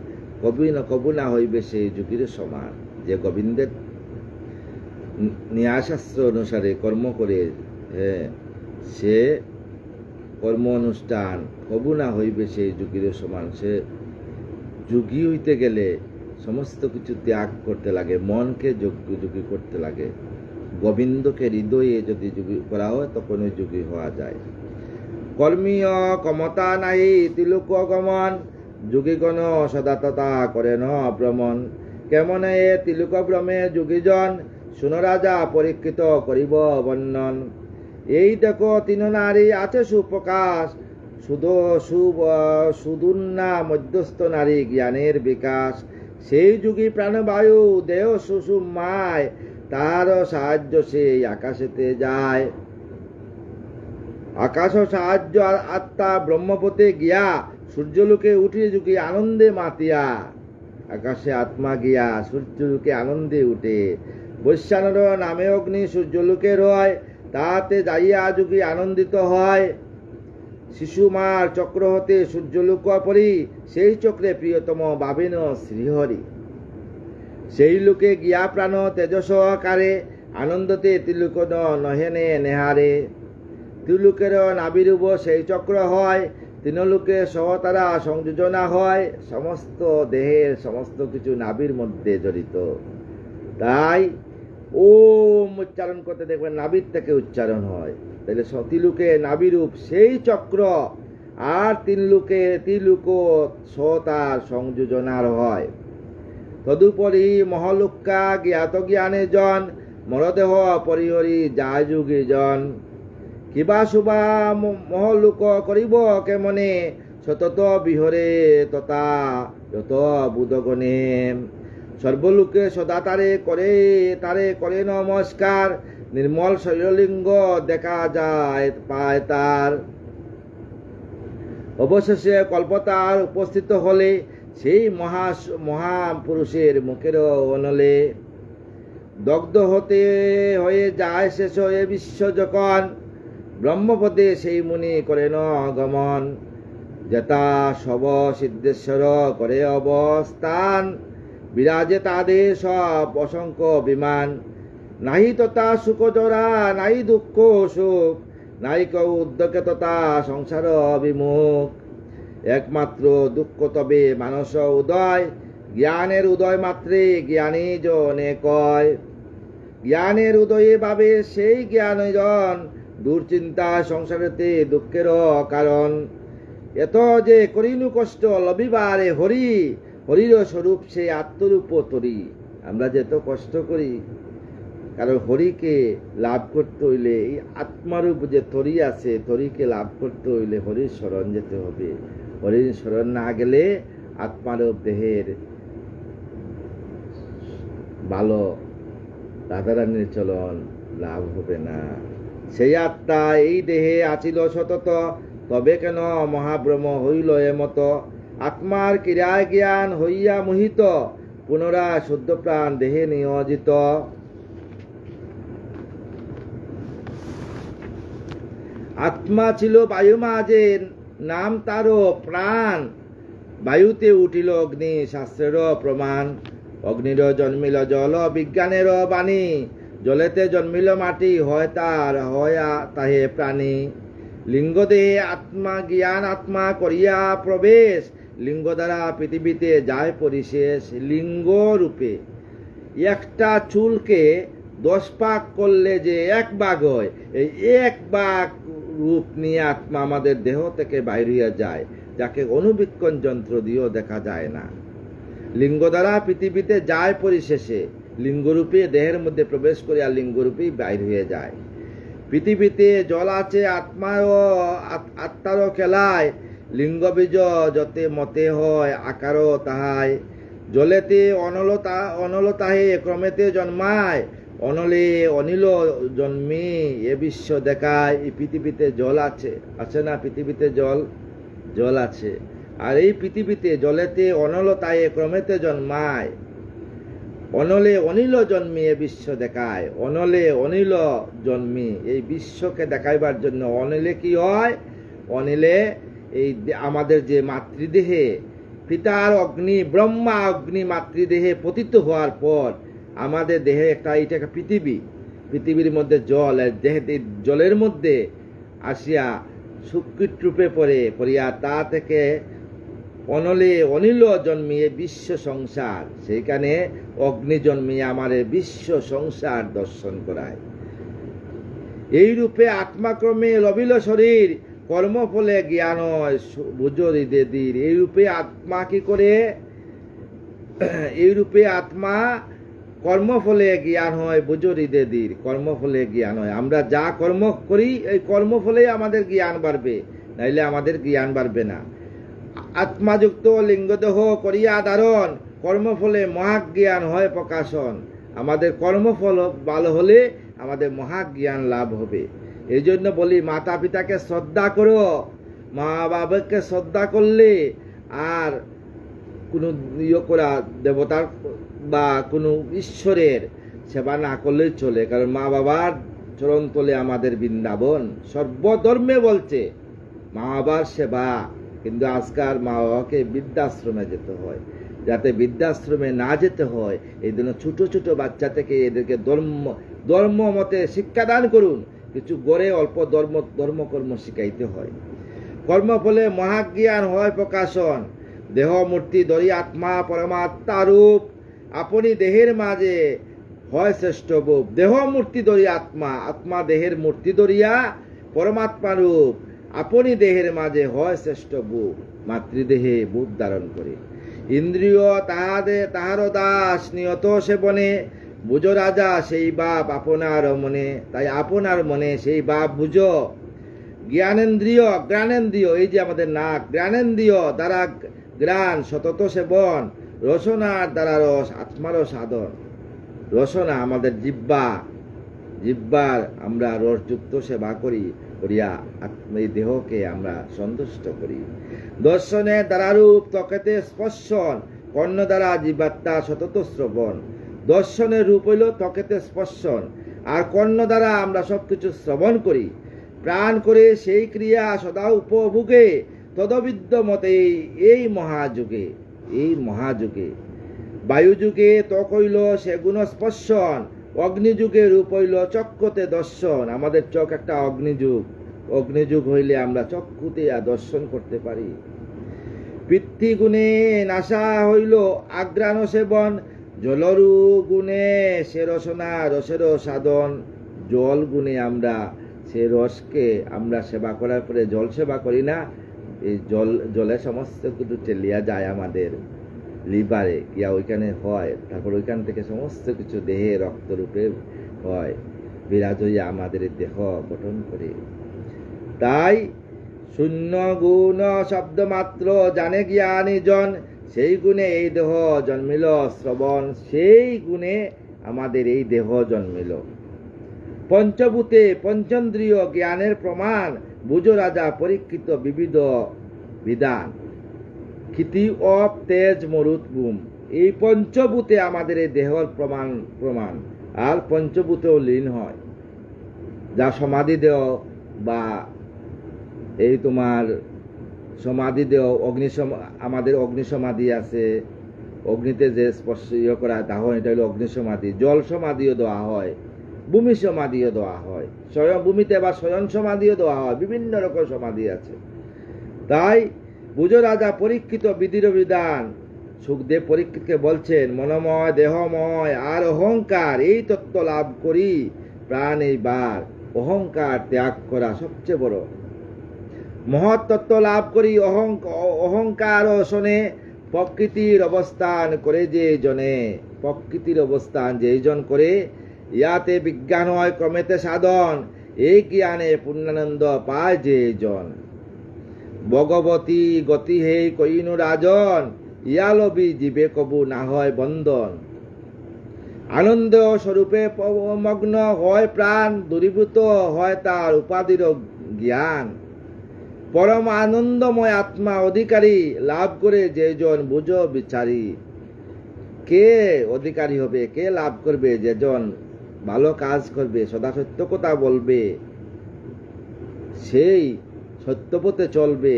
কবু না হইবে সেই যুগের সমান। যে গোবিন্দের ন্যায়শাস্ত্র অনুসারে কর্ম করে, সে কর্ম অনুষ্ঠান কবু না হইবে সেই যুগের সমান। সে যোগী হইতে গেলে সমস্ত কিছু ত্যাগ করতে লাগে, মনকে যোগী করতে লাগে। গোবিন্দকে হৃদয়ে যদি যোগী করা হয় তখন ওই যোগী হওয়া যায়। কর্মীয় ক্ষমতা নাই তিলুক গমন, যোগীগণ সদাততা করে ন ভ্রমণ। কেমন এ তিলুক ভ্রমে যোগীজন, শুনো রাজা পরীক্ষিত করিব বর্ণন। এই দেখো তিন নারী আছে সুপ্রকাশ, সুদূর্ণা মধ্যস্থ নারী জ্ঞানের বিকাশ। সেই যুগী প্রাণবায়ু দেহ সুষুম্নায়, তার সাহায্য সেই আকাশেতে যায়। আকাশ সাহায্য আত্মা ব্রহ্মপথে গিয়া, সূর্যলোকে উঠে যুগী আনন্দে মাতিয়া। আকাশে আত্মা গিয়া সূর্যলোকে আনন্দে উঠে। বৈশ্যানর নামে অগ্নি সূর্যলোকে রয়, তাতে যাইয়া যুগী আনন্দিত হয়। শিশুমার চক্র হতে সূর্যলোক পরি, সেই চক্রে প্রিয়তম ভাবেন শ্রীহরি। সেই লোকে গিয়া প্রাণ তেজস আকারে, আনন্দতে তিলুক নহেনে নেহারে। তিলুকের নাবিরূপ সেই চক্র হয়, তিনলোকে সহতারা সংযোজনা হয়। সমস্ত দেহের সমস্ত কিছু নাবির মধ্যে জড়িত। তাই ওম উচ্চারণ করতে দেখবেন নাবির থেকে উচ্চারণ হয়। তাহলে তিলুকে নাবিরূপ সেই চক্র, আর তিলুক সহতার সংযোজনার হয়। তদুপরি মহলুক্কা জ্ঞাত জ্ঞানে জন, মরদেহ পরিহরি যায় যুগী জন। কিবা শুভা মহলুক করিব কেমনে, সতত বিহরে তথা যত বুধগণে সর্বলোকে সদা তারে করে নমস্কার। নির্মল শৈললিঙ্গ দেখা যায় পায় তার। অবশেষে কল্পতার উপস্থিত হলে সেই মহাপুরুষের মুখের অনলে দগ্ধ হয়ে যায় শেষ এ বিশ্ব যখন। ব্রহ্মপদে সেই মুনি করেন গমন। যথা সব সিদ্ধেশ্বর করে অবস্থান। বিরাজে তাদের সব অসংখ্য বিমান। নাহি তথা সুখ জরা নাই দুঃখ সুখ। নাই কেউ উদ্যোগে তথা সংসার বিমুখ। একমাত্র দুঃখ তবে মানস উদয়। জ্ঞানের উদয় মাত্রে জ্ঞানী জনে কয়। জ্ঞানের উদয়ে ভাবে সেই জ্ঞানজন। দুশ্চিন্তা সংসারেতে দুঃখের কারণ। এত যে করিনু কষ্ট লবিবারে হরি। হরির স্বরূপ সে আত্মরূপ তরি। আমরা যে এত কষ্ট করি, কারণ হরিকে লাভ করতে হইলে এই আত্মারূপ যে তরি আছে, তরিকে লাভ করতে হইলে হরির শরণ যেতে হবে। হরির শরণ না গেলে আত্মারূপ দেহের ভালো রাধারানীর চলন লাভ হবে না। সেই আত্মা এই দেহে আছিল সতত। তবে কেন মহাব্রহ্ম হইল এমত। আত্মার ক্রিয়ায় জ্ঞান হইয়া মোহিত। পুনরায় শুদ্ধ প্রাণ দেহে নিয়োজিত। আত্মা ছিল বায়ু মাঝের নাম তারও প্রাণ। বায়ুতে উঠিল অগ্নি শাস্ত্রের প্রমাণ। অগ্নির জন্মিল জল বিজ্ঞানের বাণী। জলেতে জন্মিল মাটি হয় তাহে প্রাণী। লিঙ্গ দেহে আত্মা জ্ঞান আত্মা করিয়া প্রবেশ। লিঙ্গ দ্বারা পৃথিবীতে যায় পরিশেষ। লিঙ্গ রূপে একটা চুলকে 10 ভাগ করলে যে 1 ভাগ হয়, এই 1 ভাগ রূপ নিয়ে আত্মা আমাদের দেহ থেকে বাইর হইয়া যায়, যাকে অনুবীক্ষণ যন্ত্র দিয়েও দেখা যায় না। লিঙ্গ দ্বারা পৃথিবীতে যায় পরিশেষে। লিঙ্গরূপে দেহের মধ্যে প্রবেশ করিয়া লিঙ্গরূপেই বাইর হয়ে যায়। পৃথিবীতে জল আছে আত্মারও খেলায়। লিঙ্গ বীজ যতে মতে হয় আকারও তাহায়। জলেতে অনল তাহে ক্রমেতে জন্মায়। অনলে অনিল জন্মে এ বিশ্ব দেখায়। এই পৃথিবীতে জল আছে না? পৃথিবীতে জল আছে। আর এই পৃথিবীতে জলেতে অনল তাহে ক্রমেতে জন্মায়। অনলে অনিল জন্মে এ বিশ্ব দেখায়। অনলে অনিল জন্মে এই বিশ্বকে দেখাইবার জন্য অনিলে কি হয়? অনিলে এই আমাদের যে মাতৃদেহে পিতার অগ্নি ব্রহ্মা অগ্নি মাতৃদেহে পতিত হওয়ার পর আমাদের দেহে এটা পৃথিবীর মধ্যে জল, জলের মধ্যে আসিয়া সুকৃত রূপে পড়িয়া তা থেকে অনলে অনিল জন্মিয়ে বিশ্ব সংসার। সেইখানে অগ্নি জন্মিয়ে আমাদের বিশ্ব সংসার দর্শন করায়। এই রূপে আত্মাক্রমে লবিল শরীর। কর্মফলে জ্ঞান হয় বুঝরি দেদীর। এই রূপে আত্মা কি করে? এই রূপে আত্মা কর্মফলে জ্ঞান হয় বুঝরি দেদীর। কর্মফলে জ্ঞান হয়। আমরা যা কর্ম করি এই কর্মফলেই আমাদের জ্ঞান বাড়বে, নাইলে আমাদের জ্ঞান বাড়বে না। আত্মাযুক্ত লিঙ্গদেহ করিয়া ধারণ। কর্মফলে মহাজ্ঞান হয় প্রকাশন। আমাদের কর্মফল ভালো হলে আমাদের মহাজ্ঞান লাভ হবে। এই জন্য বলি মাতা পিতাকে শ্রদ্ধা করো। মা বাবাকে শ্রদ্ধা করলে আর কোনো দেবতার বা কোনো ঈশ্বরের সেবা না করলেই চলে। কারণ মা বাবার চরণ তলে আমাদের বৃন্দাবন। সর্বধর্মে বলছে মা বাবার সেবা। কিন্তু আজকাল মা বাবাকে বৃদ্ধাশ্রমে যেতে হয়। যাতে বৃদ্ধাশ্রমে না যেতে হয় এই জন্য ছোট ছোট বাচ্চা থেকে এদেরকে ধর্ম মতে শিক্ষাদান করুন। কিছু গড়ে অল্প ধর্মকর্ম শিখাইতে হয়। কর্মফলে মহাজ্ঞান হয় প্রকাশন। দেহ মূর্তি ধরি আত্মা পরমাত্মা রূপ। আপনি দেহের মাঝে হয় শ্রেষ্ঠ বুপ। দেহ মূর্তি ধরি আত্মা, আত্মা দেহের মূর্তি ধরিয়া পরমাত্মা রূপ। আপনি দেহের মাঝে হয় শ্রেষ্ঠ বুপ। মাতৃদেহে বুপ ধারণ করে। ইন্দ্রিয় তাহার দাস নিয়ত সেবনে। বুঝো রাজা সেই বাপ আপনার মনে। তাই আপনার মনে সেই বাপ বুঝো। জ্ঞানেন্দ্রিয়, জ্ঞানেন্দ্রিয়, এই যে আমাদের নাক, জ্ঞানেন্দ্রিয় দ্বারা জ্ঞান সতত সেবন, রসনার দ্বারা রস, আত্মারও সাধন। রসনা আমাদের জিহ্বার আমরা রসযুক্ত সেবা করিয়া এই দেহকে আমরা সন্তুষ্ট করি। দর্শনে দ্বারা রূপ, ত্বকেতে স্পর্শন, কর্ণ দ্বারা জিহ্বাত্মা সতত শ্রবণ। দর্শনের রূপ হইল ত্বকেতে স্পর্শন, আর কর্ণ দ্বারা আমরা সবকিছু শ্রবণ করি। প্রাণ করে সেই ক্রিয়া সদা উপভোগে, তদবিদ্য মতে এই মহাযুগে বায়ুযুগে ত্বক হইল সেগুণ স্পর্শন, অগ্নিযুগে রূপ হইল চক্ষুতে দর্শন। আমাদের চোখ একটা অগ্নিযুগ হইলে আমরা চক্ষুতে দর্শন করতে পারি। পিতৃগুণে নাশা হইল আগ্রাণ সেবন, জলরু গুণে সে রসনা রসেরও সাধন। জল গুণে আমরা সে রসকে আমরা সেবা করার পরে জল সেবা করি না, এই জলে সমস্ত কিছু চেলিয়া যায় আমাদের লিভারে গিয়া ওইখানে হয়, তারপর ওইখান থেকে সমস্ত কিছু দেহে রক্তরূপে হয়, বিরাজ হইয়া আমাদের দেহ গঠন করে। তাই শূন্য গুণ শব্দ মাত্র জানে জ্ঞানী জন, সেই গুণে এই দেহ জন্মিল শ্রবণ, সেই গুণে আমাদের এই দেহ জন্মিল। পঞ্চভূতে পঞ্চেন্দ্রিয় জ্ঞানের প্রমাণ, বুঝো রাজা পরীক্ষিত বিবিধ বিধান। ক্ষিতি অপ তেজ মরুত গুম, এই পঞ্চভূতে আমাদের এই দেহর প্রমাণ, আর পঞ্চভূতেও লীন হয়। যা সমাধি দেহ বা এই তোমার সমাধি দেহ, আমাদের অগ্নি সমাধি আছে, অগ্নিতে যে স্পর্শ করা দাহ, এটা হলো অগ্নি সমাধি। জল সমাধিও দেওয়া হয়, ভূমি সমাধিও দেওয়া হয়, স্বয়ং ভূমিতে বা স্বয়ং সমাধিও দেওয়া হয়, বিভিন্ন রকম সমাধি আছে। তাই বুঝো রাজা পরীক্ষিত বিধির বিধান। সুখদেব পরীক্ষিতকে বলছেন, মনোময় দেহময় আর অহংকার এই তত্ত্ব লাভ করি প্রাণ এইবার, অহংকার ত্যাগ করা সবচেয়ে বড়। মহৎ তত্ত্ব লাভ করি অহংকার শোনে, প্রকৃতির অবস্থান করে যে জনে, প্রকৃতির অবস্থান যেই জন করে, ইয়াতে বিজ্ঞান হয় ক্রমেতে সাধন, এই জ্ঞানে পূর্ণানন্দ পায় যে জন। ভগবতী গতি হে কইনু রাজন, ইয়ালবি জীবে কবু না হয় বন্দন। আনন্দ স্বরূপে মগ্ন হয় প্রাণ, দূরীভূত হয় তার উপাধির জ্ঞান। পরম আনন্দময় আত্মা অধিকারী লাভ করে যেজন বুঝো বিচারি। কে অধিকারী হবে, কে লাভ করবে? যেজন ভালো কাজ করবে, সদা সত্য কথা বলবে, সেই সত্যপথে চলবে।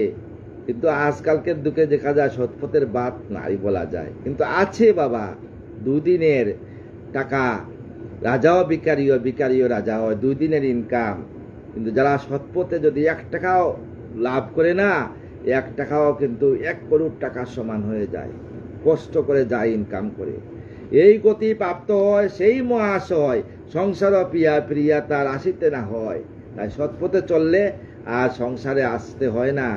কিন্তু আজকালকের দুঃখে দেখা যায় সৎপথের বাত নাই বলা যায়, কিন্তু আছে বাবা দুদিনের টাকা, রাজাও ভিখারিও, ভিখারিও রাজা হয়, 2 দিনের ইনকাম। কিন্তু যারা সৎপথে যদি 1 টাকাও লাভ করে না, 1 টাকাও কিন্তু 1 করোড় টাকার সমান হয়ে যায়, কষ্ট করে যায় ইনকাম করে। এই গতি প্রাপ্ত হয় সেই মহাশয়, সংসার প্রিয়া তার আসিতে না হয়। তাই সৎপথে চললে আর সংসারে আসতে হয় না।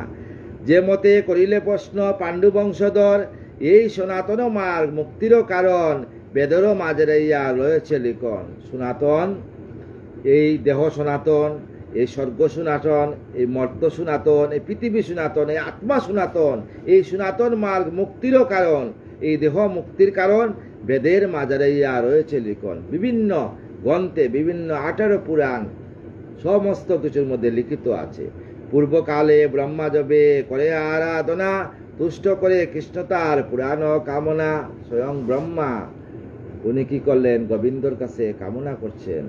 যে মতে করিলে প্রশ্ন পাণ্ডু বংশধর, এই সনাতন মার্গ মুক্তির কারণ, বেদেরও মাঝে রাইয়া রয়েছে লিখন। সনাতন, এই দেহ সনাতন, এই স্বর্গ সনাতন, এই মর্ত সনাতন, এই পৃথিবী সনাতন, এই আত্মা সনাতন, এই সনাতন মার্গ মুক্তির কারণ, এই দেহ মুক্তির কারণ, বেদের মাঝারাইয়া রয়েছে লিখন। বিভিন্ন গ্রন্থে, বিভিন্ন 18 পুরাণ, সমস্ত কিছুর মধ্যে লিখিত আছে। পূর্বকালে ব্রহ্মা যবে করে আরাধনা, তুষ্ট করে কৃষ্ণ তার পুরাণ কামনা। স্বয়ং ব্রহ্মা উনি কি করলেন? গোবিন্দর কাছে কামনা করছেন।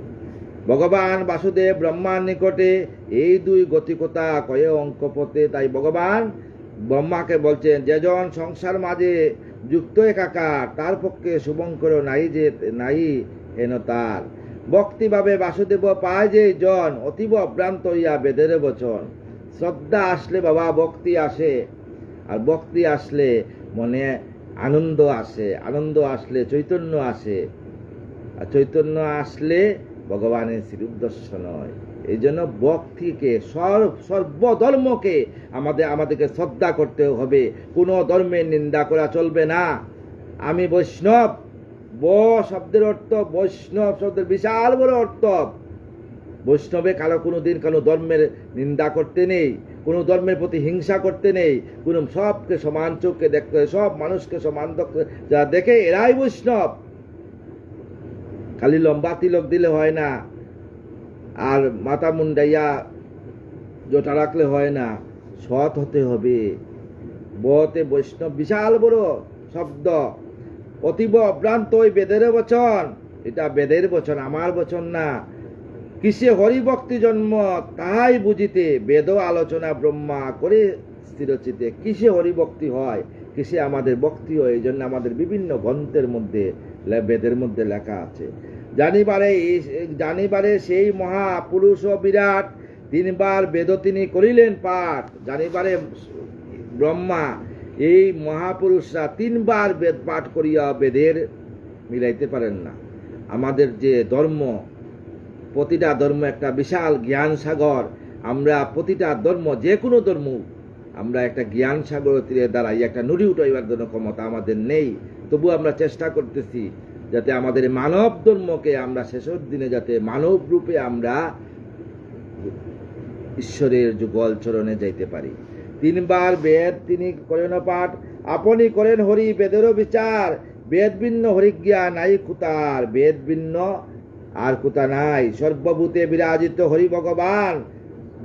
ভগবান বাসুদেব ব্রহ্মার নিকটে এই 2 গতিকতা কয়ে অঙ্কপথে। তাই ভগবান ব্রহ্মাকে বলছেন, যেজন সংসার মাঝে যুক্ত একাকার, তার পক্ষে শুভঙ্কর নাই হেন তার। ভক্তিভাবে বাসুদেব পায় যে জন, অতীব অভ্রান্ত হইয়া বেদের বচন। শ্রদ্ধা আসলে বাবা ভক্তি আসে, আর ভক্তি আসলে মনে আনন্দ আসে, আনন্দ আসলে চৈতন্য আসে, আর চৈতন্য আসলে ভগবানের শ্রীরূপ দর্শন হয়। এই জন্য ভক্তিকে সর্বধর্মকে আমাদেরকে শ্রদ্ধা করতে হবে। কোনো ধর্মের নিন্দা করা চলবে না। আমি বৈষ্ণব, শব্দের অর্থ, বৈষ্ণব শব্দের বিশাল বড় অর্থ। বৈষ্ণবে কারো কোনো দিন কোনো ধর্মের নিন্দা করতে নেই, কোনো ধর্মের প্রতি হিংসা করতে নেই, কোনো সবকে সমান চোখে দেখতে হয়, সব মানুষকে সমান যারা দেখে এরাই বৈষ্ণব। খালি লম্বা তিলক দিলে হয় না, আর মাথা মুন্ডাইয়া জোটা রাখলে হয় না, সৎ হতে হবে। বতে বৈষ্ণব বিশাল বড় শব্দ, অতীব অভ্রান্ত ওই বেদের বচন, এটা বেদের বচন, আমার বচন না। কিসে হরিভক্তি জন্ম তাহাই বুঝিতে, বেদ আলোচনা ব্রহ্মা করে স্থিরচিতে। কিসে হরিভক্তি হয়, কিসে আমাদের ভক্তি হয়, এই জন্য আমাদের বিভিন্ন গ্রন্থের মধ্যে বেদের মধ্যে লেখা আছে। জানিবারে সেই মহাপুরুষ বিরাট, 3 বার বেদ তিনি করিলেন পাঠ। জানিবারে ব্রহ্মা, এই মহাপুরুষরা 3 বার বেদ পাঠ করিয়া বেদের মিলাইতে পারেন না। আমাদের যে ধর্ম, প্রতিটা ধর্ম একটা বিশাল জ্ঞান সাগর। আমরা প্রতিটা ধর্ম, যে কোনো ধর্ম, আমরা একটা জ্ঞান সাগরের তীরে দাঁড়াই, একটা নুড়ি উঠাইবার জন্য ক্ষমতা আমাদের নেই। তবু আমরা চেষ্টা করতেছি যাতে আমাদের মানব ধর্মকে আমরা শেষের দিনে যাতে মানব রূপে আমরা ঈশ্বরের যুগল চরণে যাইতে পারি। 3 বার বেদ তিনি করেন পাঠ, আপনি করেন হরি বেদেরও বিচার। বেদ ভিন্ন হরিজ্ঞা নাই কুতার, বেদ ভিন্ন আর কোথা নাই। সর্বভূতে বিরাজিত হরি ভগবান,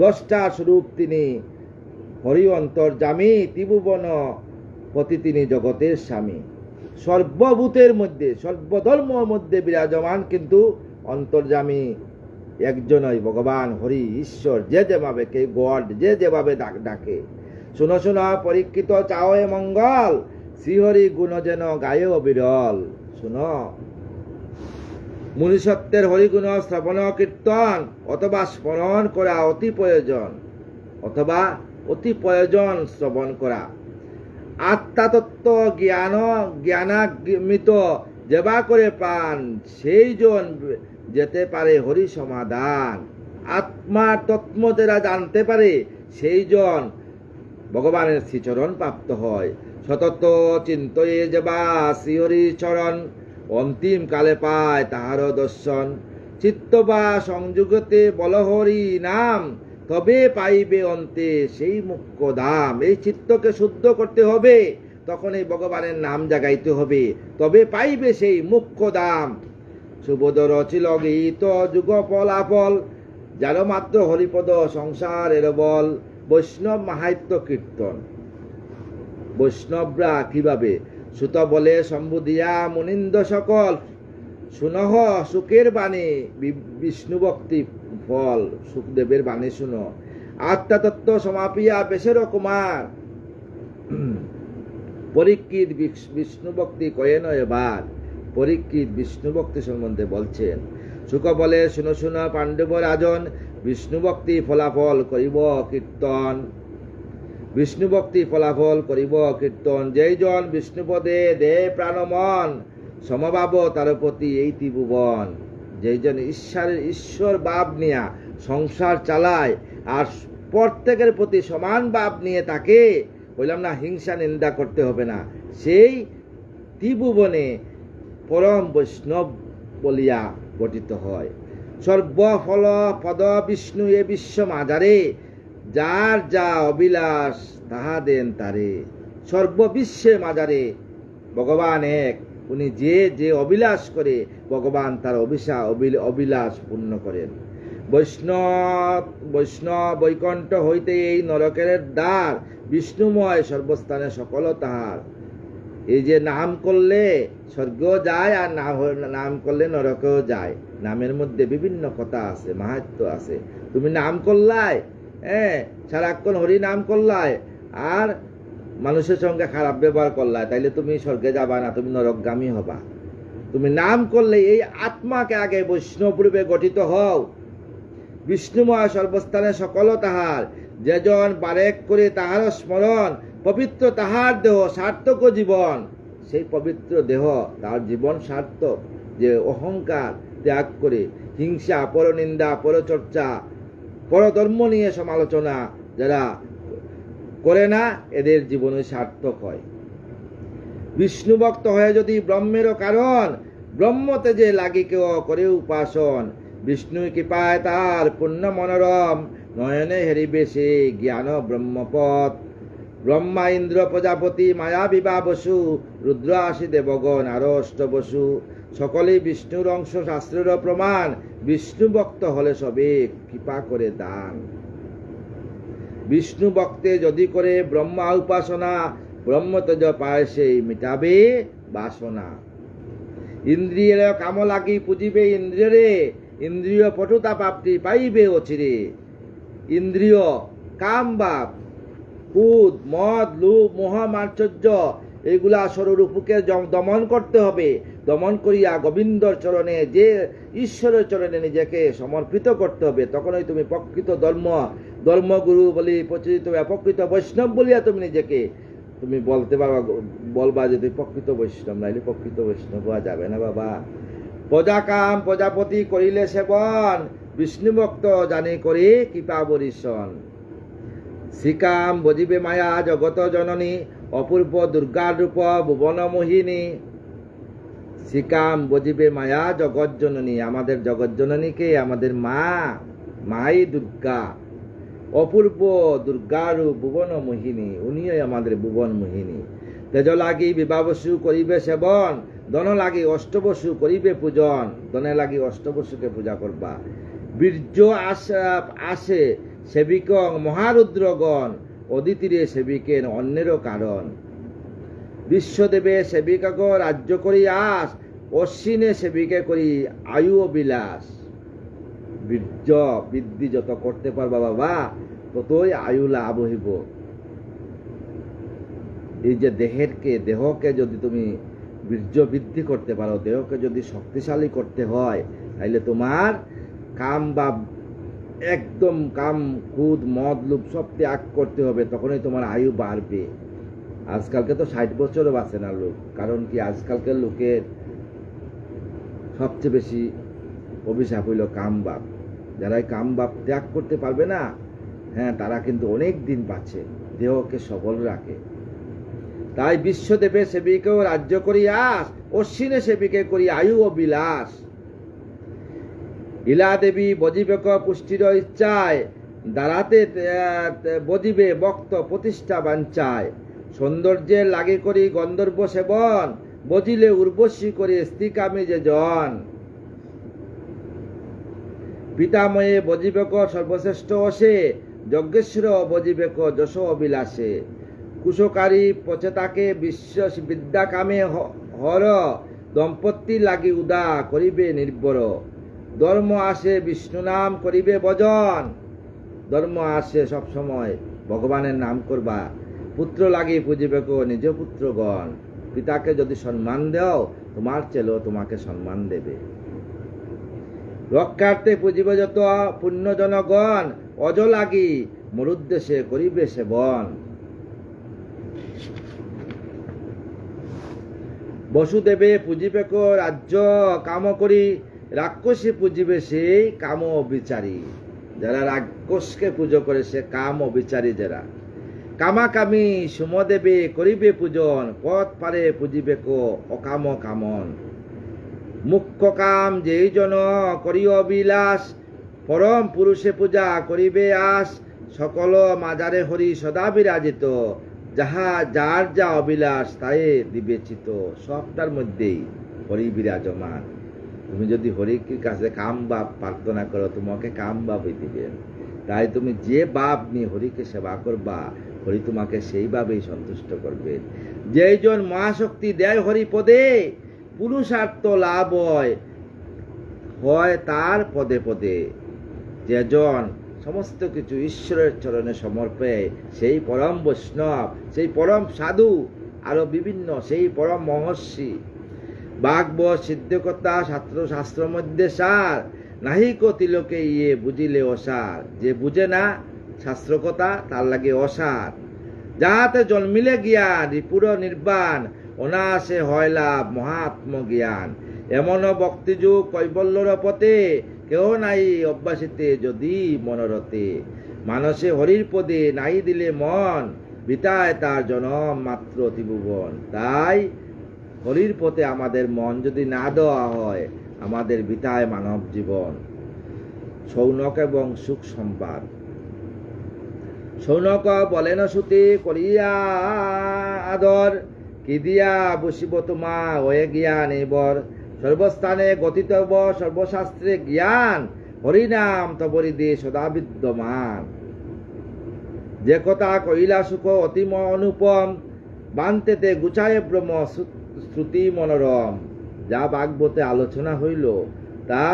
10টা স্বরূপ তিনি, হরি অন্তর্যামী, ত্রিভুবন পতি তিনি জগতের স্বামী। সর্বভূতের মধ্যে, সর্বধর্মের মধ্যে বিরাজমান, কিন্তু অন্তর্যামী একজনই ভগবান হরি, ঈশ্বর। যে যেভাবে কে গড, যে যেভাবে ডাকে। শুনো শুনো পরীক্ষিত চাও এ মঙ্গল, শ্রীহরি গুণ যেন গায়ে অবিরল। শুনো, মুনিসত্বের হরিগুণ শ্রবণ কীর্তন অথবা স্মরণ করা অতি প্রয়োজন, অথবা অতি প্রয়োজন শ্রবণ করা। আত্মাতত্ত্ব জ্ঞানামৃত যেবা করে প্রাণ, সেই জন যেতে পারে হরি সমাধান। আত্মার তত্ত্ব যারা জানতে পারে, সেই জন ভগবানের শ্রীচরণ প্রাপ্ত হয়। সতত চিন্তয়ে যেবা শ্রীহরি চরণ, অন্তিম কালে পায় তাহার দর্শন। চিত্ত বা সংযুগতে বলহরি নাম, তবে পাইবে অন্তে সেই মুখ্য ধাম। এই চিত্তকে শুদ্ধ করতে হবে, তখন এই ভগবানের নাম জাগাইতে হবে, তবে পাইবে সেই মুখ্য ধাম। সুবোধ রচিল গীত যুগ ফলাফল, যার মাত্র হরিপদ সংসারের বল। বৈষ্ণব মাহাত্ম্য কীর্তন, বৈষ্ণবরা কিভাবে? সুত বলে সম্বুধিয়া মুনিন্দ সকল, শুনহ সুখের বাণী বিষ্ণু ভক্তি ফল। সুখদেবের বাণী শুনো। আত্মাতত্ত্ব সমাপিয়া বেশের কুমার, পরীক্ষিত বিষ্ণু ভক্তি কয়েন এবার। পরীক্ষিত বিষ্ণু ভক্তি সম্বন্ধে বলছেন। সুখ বলে শুনো শুনো পাণ্ডব রাজন, বিষ্ণু ভক্তি ফলাফল করিব কীর্তন। বিষ্ণু ভক্তি ফলাফল করিব কীর্তন, যেই জন বিষ্ণুপদে দে প্রাণমন, সমভাব তার প্রতি এই ত্রিভুবন। যেই জন ঈশ্বর ভাব নিয়া সংসার চালায়, আর প্রত্যেকের প্রতি সমান ভাব নিয়ে তাকে, বললাম না, হিংসা নিন্দা করতে হবে না, সেই ত্রিভুবনে পরম বৈষ্ণব বলিয়া গঠিত হয়। সর্বফল পদ বিষ্ণু এ বিশ্ব মাঝারে, যার যা অবিলাস তাহা দেন তারে। সর্ববিশ্বের মাঝারে ভগবান এক, উনি যে যে অবিলাস করে, ভগবান তার অবিলাস পূর্ণ করেন। বৈষ্ণব বৈকুণ্ঠ হইতে এই নরকের দ্বার, বিষ্ণুময় সর্বস্থানে সকল তাহার। এই যে নাম করলে স্বর্গেও যায়, আর নাম করলে নরকেও যায়। নামের মধ্যে বিভিন্ন কথা আছে, মাহাত্ম্য আছে। তুমি নাম করলাই, সারাক্ষণ হরি নাম করলাই, আর মানুষের সঙ্গে খারাপ ব্যবহার করলাই, তাইলে তুমি স্বর্গে যাবা না, তুমি নরকগামী হবা। তুমি নাম করলে এই আত্মাকে আগে বৈষ্ণব রূপে গঠিত হও। বিষ্ণুময় সর্বস্থানে সকল তাহার, যেজন বারেক করে তাহার স্মরণ, পবিত্র তাহার দেহ সার্থক জীবন। সেই পবিত্র দেহ তার জীবন সার্থক, যে অহংকার ত্যাগ করে, হিংসা, পরনিন্দা, পরচর্চা, পরধর্ম নিয়ে সমালোচনা যারা করে না, এদের জীবনে সার্থক হয়। বিষ্ণু ভক্ত হয়ে যদি ব্রহ্মেরও কারণ, ব্রহ্মতে যে লাগি কেউ করে উপাসন। বিষ্ণু কৃপায় তার পুণ্য মনোরম, নয়নে হেরিবে সে জ্ঞান ব্রহ্মপথ। ব্রহ্মা ইন্দ্র প্রজাপতি মায়া বিভা বসু, রুদ্র আসি দেবগণ আরো অষ্ট বসু। সকলেই বিষ্ণুর অংশ শাস্ত্রের প্রমাণ, বিষ্ণু ভক্ত হলে সবে কৃপা করে দান। বিষ্ণু ভক্তে যদি করে ব্রহ্মা উপাসনা, ব্রহ্মতেজ পায় সেই মিটাবে বাসনা। ইন্দ্রিয়ের কাম লাগি পুজিবে ইন্দ্রিয়রে, ইন্দ্রিয় পটুতা প্রাপ্তি পাইবে অচিরে। ইন্দ্রিয় কাম বাপ, কুদ মদ লোভ মোহ মাশ্চর্য, এইগুলা স্বরূপকে দমন করতে হবে। দমন করিয়া গোবিন্দর চরণে, যে ঈশ্বরের চরণে নিজেকে সমর্পিত করতে হবে। তখনই তুমি প্রকৃত ধর্মগুরু বলি প্রচলিত প্রকৃত বৈষ্ণব বলিয়া তুমি নিজেকে তুমি বলতে পারবা, বলবা যে তুমি প্রকৃত বৈষ্ণব, নাইলে প্রকৃত বৈষ্ণব হওয়া যাবে না বাবা। প্রজাকাম প্রজাপতি করিলে সেবন, বিষ্ণু ভক্ত জানি করি কৃপা বরিশন। শ্রীকাম বজিবে মায়া জগত জননী, অপূর্ব দুর্গা রূপ ভুবন মোহিনী। শ্রীকাম বজিবে মায়া জগৎ জননী, আমাদের জগৎ জননীকে আমাদের মাই দুর্গা, অপূর্ব দুর্গা রূপ ভুবন মোহিনী, উনিই আমাদের ভুবন মোহিনী। তেজ লাগি বিবাবসু করিবে সেবন, দন লাগি অষ্টবসু করিবে পূজন। দনে লাগি অষ্টবসুকে পূজা করবা। বীর্য আসে সেবিক মহারুদ্রগণ, অদিতিরে সেবিকেন অন্যেরও কারণ। বিশ্বদেবে সেবিকাগ রাজ্য করি আস, অশ্বিনে সেবিকে করি আয়ু অবিলাস। বীর্য বৃদ্ধি যত করতে পারবা বাবা, ততই আয়ু লাভ হইব। এই যে দেহকে যদি তুমি বীর্য বৃদ্ধি করতে পারো, দেহকে যদি শক্তিশালী করতে হয়, তাইলে তোমার কাম বা একদম কাম খুদ মদ লোভ সব ত্যাগ করতে হবে। তখনই তোমার আয়ু বাড়বে। আজকালকে তো 60 বছরও বাঁচে না লোক। কারণ কি, আজকালকার লোকের সবচেয়ে বেশি অভিশাপ হইল কাম বাপ। যারা কাম বাপ ত্যাগ করতে পারবে না, হ্যাঁ, তারা কিন্তু অনেক দিন বাঁচে, দেহকে সবল রাখে। তাই বিশ্বদেবে সেবিকেও রাজ্য করি আস, অশ্বিনে সেবিকে করি আয়ু ও বিলাস। ইলা দেবী বজিবেক পুষ্টির ইচ্ছায়, দাঁড়াতে বজিবে ভক্ত প্রতিষ্ঠা বাঞ্চায়। সৌন্দর্যে লাগে করি গন্ধর্ব সেবন, বজিলে উর্বশী করে স্ত্রীকামী যে জন। পিতাময়ে বজিবেক সর্বশ্রেষ্ঠ অসে, যজ্ঞেশ্বর বজিবেক যশ অবিলাসে। কুশকারী পচেতাকে বিশ্ব বিদ্যা কামে হর, দম্পতি লাগি উদা করিবে নির্ভর। ধর্ম আসে বিষ্ণু নাম করিবে ভজন, ধর্ম আসে সবসময় ভগবানের নাম করবা। পুত্র লাগি পুজিবেক নিজ পুত্রগণ, পিতাকে যদি সম্মান দাও, তোমার ছেলেও তোমাকে সম্মান দেবে। রক্ষার্থে পুজিবে যত পুণ্যজনগণ, অজ লাগি মরুদ্দেশে করিবে সেবন। বসুদেবে পুজিবেক রাজ্য কাম করি, রাক্ষসী পুজিবে সেই কাম অবিচারী। যারা রাক্ষসকে পুজো করে সে কাম অবিচারী। যারা কামাকামী সুমদেবে করিবে পূজন, পথ পারে পুজিবেক অকাম কামন। মুখ্য কাম যেই জন করিও অবিলাস, পরম পুরুষে পূজা করিবে আস। সকল মাজারে হরি সদা বিরাজিত, যাহা যার যা অবিলাস তাই বিবেচিত। সবটার মধ্যেই হরি বিরাজমান। তুমি যদি হরির কাছে কাম বাপ প্রার্থনা করো, তোমাকে কাম বাপই দিবেন। তাই তুমি যে বাপ নিয়ে হরিকে সেবা করবা, হরি তোমাকে সেইভাবেই সন্তুষ্ট করবে। যেইজন মহাশক্তি দেয় হরি পদে, পুরুষার্থ লাভ হয় তার পদে পদে। যেজন সমস্ত কিছু ঈশ্বরের চরণে সমর্পে, সেই পরম বৈষ্ণব, সেই পরম সাধু, আরো বিভিন্ন সেই পরম মহর্ষি। বাগ্ব সিদ্ধকতা শাস্ত্র মধ্যে সার, নাহিক তিলকে ইয়ে বুঝিলে অসার। যে বুঝে না শাস্ত্রকথা, তার লাগে অসার। যাহাতে জন্মিলে জ্ঞান রিপুর নির্বাণ, অনায়াসে হয় লাভ মহাত্ম জ্ঞান। এমন ভক্তিযুগ কৈবল্যর পথে, কেহ নাই অভ্যাসিতে যদি মনোরথে। মানসে হরির পদে নাই দিলে মন, বিতায় তার জনম মাত্র ত্রিভুবন। তাই হরির পথে আমাদের মন যদি না দেওয়া হয়, আমাদের বিতায় মানব জীবন। সৌনক এবং সুখ সম্পাদ। সৌনক বলেন সুতি করিয়া আদর, কি দিয়া বসিব তোমা হয়ে জ্ঞান এবার, সর্বস্থানে গতিতব সর্বশাস্ত্রে জ্ঞান, হরিনাম তবরি দে সদা বিদ্যমান। যে কথা কইলা সুখ অতিম অনুপম, বান্তেতে গুছায় ব্রহ্ম শ্রুতি মনোরম। যা ভাগবতে আলোচনা হইল তা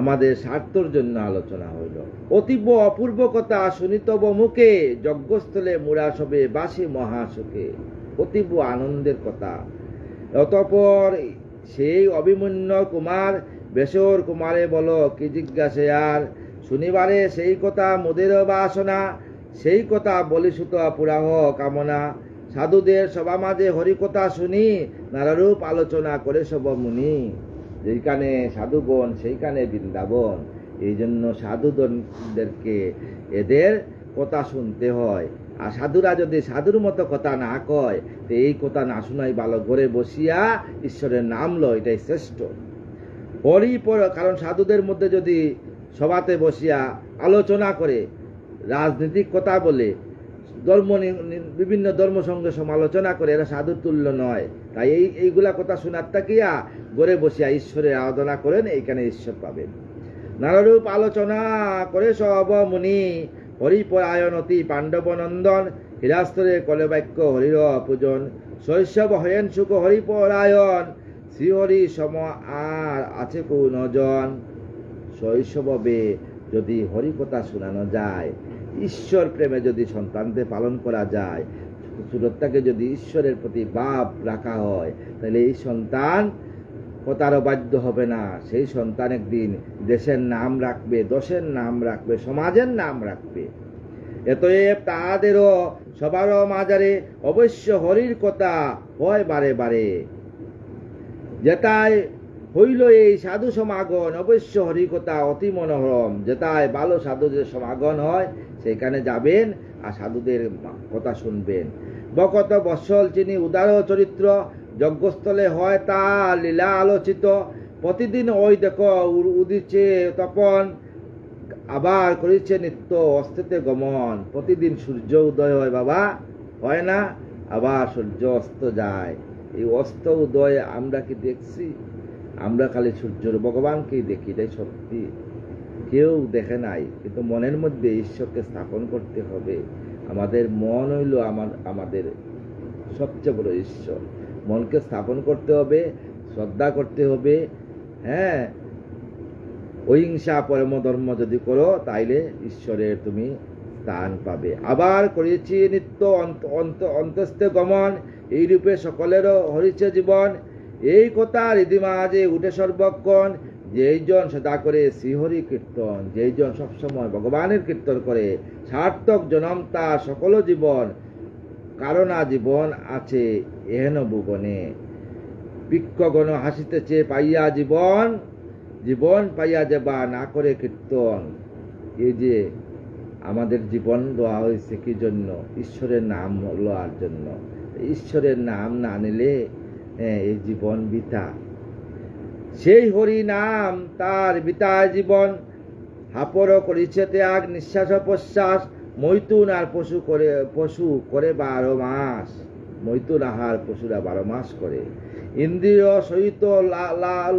আমাদের স্বার্থর জন্য আলোচনা হইল। অতীব অপূর্ব কথা শুনিতব মুখে, যজ্ঞস্থলে মুড়া সবে বাসে মহাসুখে। অতীব আনন্দের কথা। অতঃপর সেই অভিমন্যু কুমার বেশর কুমারে বলো কি জিজ্ঞাসে আর, শুনিবারে সেই কথা মোদের বাসনা, সেই কথা বলি সুত পুরাহ কামনা। সাধুদের সভা মাঝে হরিকথা শুনি, নানারূপ আলোচনা করে সব মুনি। যেখানে সাধুগণ সেইখানে বৃন্দাবন। এই জন্য সাধুদেরকে এদের কথা শুনতে হয়। আর সাধুরা যদি সাধুর মতো কথা না কয়, তো এই কথা না শোনাই ভালো। ঘরে বসিয়া ঈশ্বরের নাম লো, এটাই শ্রেষ্ঠ। কারণ সাধুদের মধ্যে যদি সভাতে বসিয়া আলোচনা করে, রাজনৈতিক কথা বলে, বিভিন্ন ধর্ম সঙ্গে সমালোচনা করে, এরা সাধুর তুল্য নয়। তাই এইগুলা কথা শোনার থাকিয়া ঘরে বসিয়া ঈশ্বরের আরাধনা করেন, এইখানে ঈশ্বর পাবেন। নানারূপ আলোচনা করে সব মুনি, হরিপরায়ণ অতি পাণ্ডব নন্দন, হীরাস্তরে কলে বাক্য হরির পূজন। শৈশব হয়েন সুখ হরিপরায়ণ, শ্রীহরি সম আর আছে কোন জন। শৈশবে যদি হরিকথা শোনানো যায়, ঈশ্বর প্রেমে যদি সন্তানদের পালন করা যায়, ছোটটাকে যদি ঈশ্বরের প্রতি ভাব রাখা হয়, তাহলে এই সন্তান কথারও বাধ্য হবে না। সেই সন্তান একদিন দেশের নাম রাখবে, দশের নাম রাখবে, সমাজের নাম রাখবে। এতএব তাহাদেরও সবারও মাঝারে অবশ্য হরির কথা হয় বারে বারে। যেটাই হইল এই সাধু সমাগম, অবশ্য হরিকথা অতি মনোরম। যেটাই ভালো সাধুদের সমাগম হয়, সেখানে যাবেন আর সাধুদের কথা শুনবেন। বকত বৎসল চিনি উদার চরিত্র, যজ্ঞস্থলে হয় তা লীলা আলোচিত। প্রতিদিন ওই দেখো উদিছে তপন, আবার করিছে নিত্য অস্তেতে গমন। প্রতিদিন সূর্য উদয় হয় বাবা, হয় না? আবার সূর্য অস্ত যায়। এই অস্ত উদয় আমরা কি দেখছি? আমরা খালি সূর্যের ভগবানকেই দেখি, এটাই সত্যি। কেউ দেখে নাই, কিন্তু মনের মধ্যে ঈশ্বরকে স্থাপন করতে হবে। আমাদের মন হইল আমাদের সবচেয়ে বড় ঈশ্বর। মনকে স্থাপন করতে হবে, শ্রদ্ধা করতে হবে। হ্যাঁ, অহিংসা পরম ধর্ম যদি করো, তাইলে ঈশ্বরের তুমি স্থান পাবে। আবার করেছি নিত্য অন্তস্থে গমন, এই রূপে সকলেরও হরিছে জীবন। এই কথা রীতিমাঝে উঠে সর্বক্ষণ, যেইজন সদা করে শ্রীহরি কীর্তন, যেইজন সবসময় ভগবানের কীর্তন করে, সার্থক জনম তার সকল জীবন। কারণা জীবন আছে এহেন ভুবনে, বৃক্ষগণ হাসিতেছে পাইয়া জীবন, জীবন পাইয়া যাবা না করে কীর্তন। এই যে আমাদের জীবন দেওয়া হয়েছে কি জন্য? ঈশ্বরের নাম লওয়ার জন্য। ঈশ্বরের নাম না নিলে এই জীবন বৃথা। সেই হরি নাম তার বৃথায় জীবন, হাপর করিছে ত্যাগ নিঃশ্বাস প্রশ্বাস। মৈথুন আর পশু করে 12 মাস। মৈথুন আহার পশুরা 12 মাস করে। ইন্দ্রিয় সহিত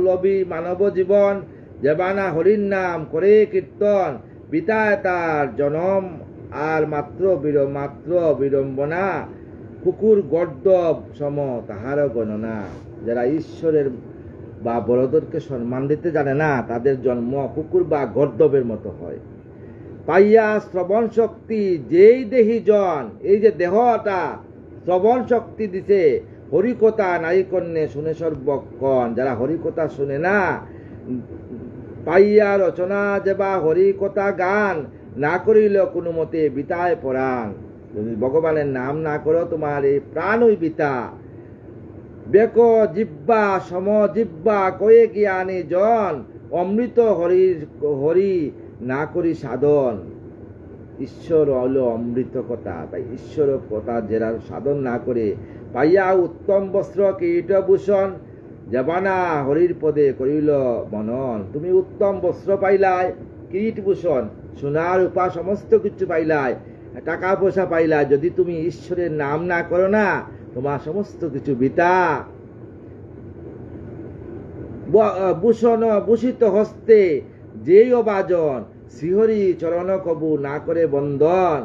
লবি মানব জীবন, যেবানা হরির নাম করে কীর্তন। বৃথায় তার জনম আর মাত্র বিড়ম্বনা, কুকুর গর্দব সম তাহার গণনা। যারা ঈশ্বরের বা বড়দেরকে সম্মান দিতে জানে না, তাদের জন্ম কুকুর বা গর্দবের মতো হয়। পাইয়া শ্রবণ শক্তি যেই দেহি জন, এই যে দেহটা শ্রবণ শক্তি দিছে, হরিকথা নারী কন্যে শুনে সর্বক্ষণ। যারা হরিকথা শুনে না, পাইয়া রচনা যেবা হরিকথা গান, না করিল কোনো মতে বিতায় পরাণ। যদি ভগবানের নাম না করো, তোমার এই প্রাণই বিতা। বেক জিব্বা সম জিব্বা কয়ে জ্ঞানী জন, অমৃত হরি না করি সাধন। ঈশ্বর হলো অমৃত কথা। তাই ঈশ্বর কথা যারা সাধন না করে, পাইয়া উত্তম বস্ত্র কিরীটভূষণ, যাবানা হরির পদে করিল মনন। তুমি উত্তম বস্ত্র পাইলাই, কিরীটভূষণ, সোনা রূপা সমস্ত কিছু পাইলাই, টাকা পয়সা পাইলাই, যদি তুমি ঈশ্বরের নাম না করো না, তোমার সমস্ত কিছু বৃথা। ভূষণ ভূষিত হস্তে যেই অবাজন, শ্রীহরি চরণ কবু না করে বন্দন।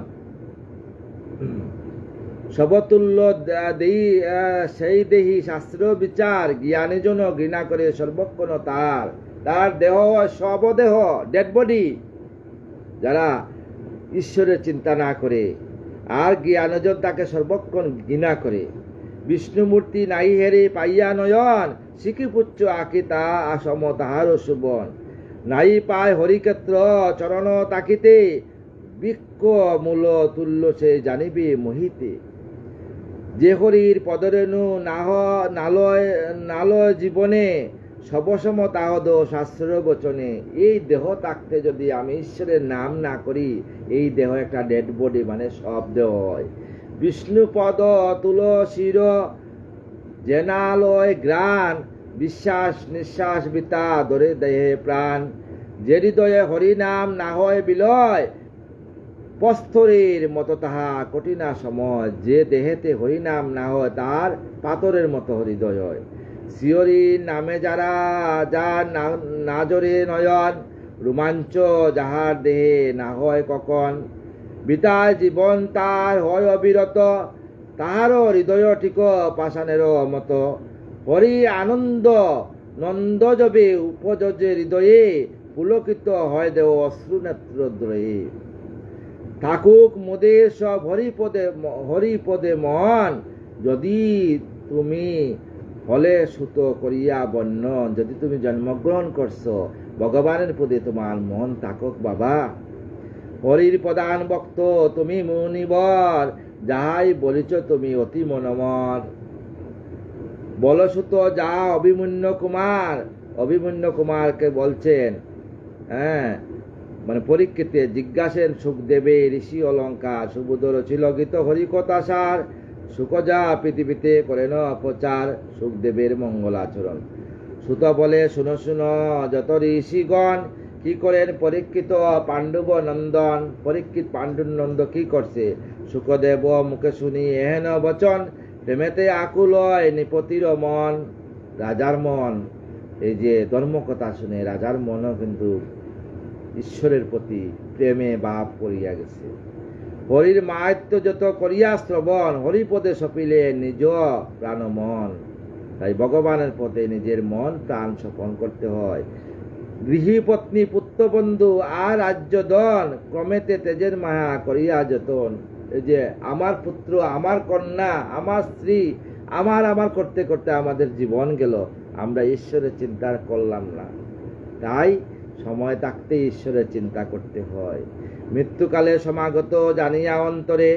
সবতুল্য দেহি সেই দেহি শাস্ত্র বিচার, জ্ঞানী জন ঘৃণা করে সর্বক্ষণ তার। তার দেহ শবদেহ, ডেড বডি। যারা ঈশ্বরের চিন্তা না করে আর জ্ঞানজন তাকে সর্বক্ষণ ঘৃণা করে। বিষ্ণুমূর্তি নাই হেরে পাইয়া নয়ন, শিখিপুচ্ছ আঁকি তা আসম তাহার শুভন। নাই পায় হরিক্ষেত্র চরণ তাকিতে, বৃক্ষ মূল তুল্য সে জানিবে মোহিতে। যে হরির পদরেণু নালয় জীবনে, সবসম তাহদ শাস্ত্র বচনে। এই দেহ থাকতে যদি আমি ঈশ্বরের নাম না করি, এই দেহ একটা ডেড বডি, মানে সব দেহ হয়। বিষ্ণু পদ তুলসীর জেনালয় গ্রাণ, বিশ্বাস নিঃশ্বাস বিতা ধরে দেহে প্রাণ। যে হৃদয়ে হরিনাম না হয় বিলয়, পস্থরের মতো তাহা কঠিনা সময়। যে দেহেতে হরিনাম না হয়, তার পাথরের মতো হৃদয় হয়। শ্রীহরির নামে যারা যার না জরে নয়ন, রোমাঞ্চ যাহার দেহে না হয় কখন। বিতায় জীবন তার হয় অবিরত, তাহারও হৃদয় ঠিক পাষাণের মতো। হরি আনন্দ নন্দ যবে উপযোজে হৃদয়ে, পুলকিত হয় দেহ অশ্রু নেত্রদ্রয়ে। থাকুক মোদের সব হরিপদে মন, যদি তুমি হলে সুত করিয়া বর্ণন। যদি তুমি জন্মগ্রহণ করছো, ভগবানের পদে তোমার মন থাকুক বাবা। হরির প্রধান ভক্ত তুমি মুনিবর, যাহাই বলিছ তুমি অতি মনোমর। বলসুত যা অভিমন্যু কুমারকে বলছেন, মানে পরীক্ষিতে জিজ্ঞাসেন সুখদেবে ঋষি অলঙ্কার। সুবোধর ছিল গীত হরিকথাসার, সুকজা পৃথিবীতে করেন অপচার, সুখদেবের মঙ্গলাচরণ। সুত বলে শুনো শুনো যত ঋষিগণ, কি করেন পরীক্ষিত পাণ্ডব নন্দন। পরীক্ষিত পাণ্ডব নন্দ কি করছে, সুখদেব মুখে শুনি এহেন বচন। প্রেমেতে আকুল হয় নিপতির মন, রাজার মন। এই যে ধর্মকথা শুনে রাজার মনও কিন্তু ঈশ্বরের প্রতি প্রেমে ভাব করিয়া গেছে। হরির মাহাত্ম্য যত করিয়া শ্রবণ, হরিপদে সপিলে নিজ প্রাণ মন। তাই ভগবানের পথে নিজের মন প্রাণ সপন করতে হয়। গৃহী পত্নী পুত্র বন্ধু আর রাজ্যধন, ক্রমেতে তেজের মায়া করিয়া যতন। এই যে আমার পুত্র, আমার কন্যা, আমার স্ত্রী, আমার করতে করতে আমাদের জীবন গেল, আমরা ঈশ্বরের চিন্তা করলাম না। তাই সময় থাকতে ঈশ্বরের চিন্তা করতে হয়। মৃত্যুকালে সমাগত জানিয়া অন্তরে,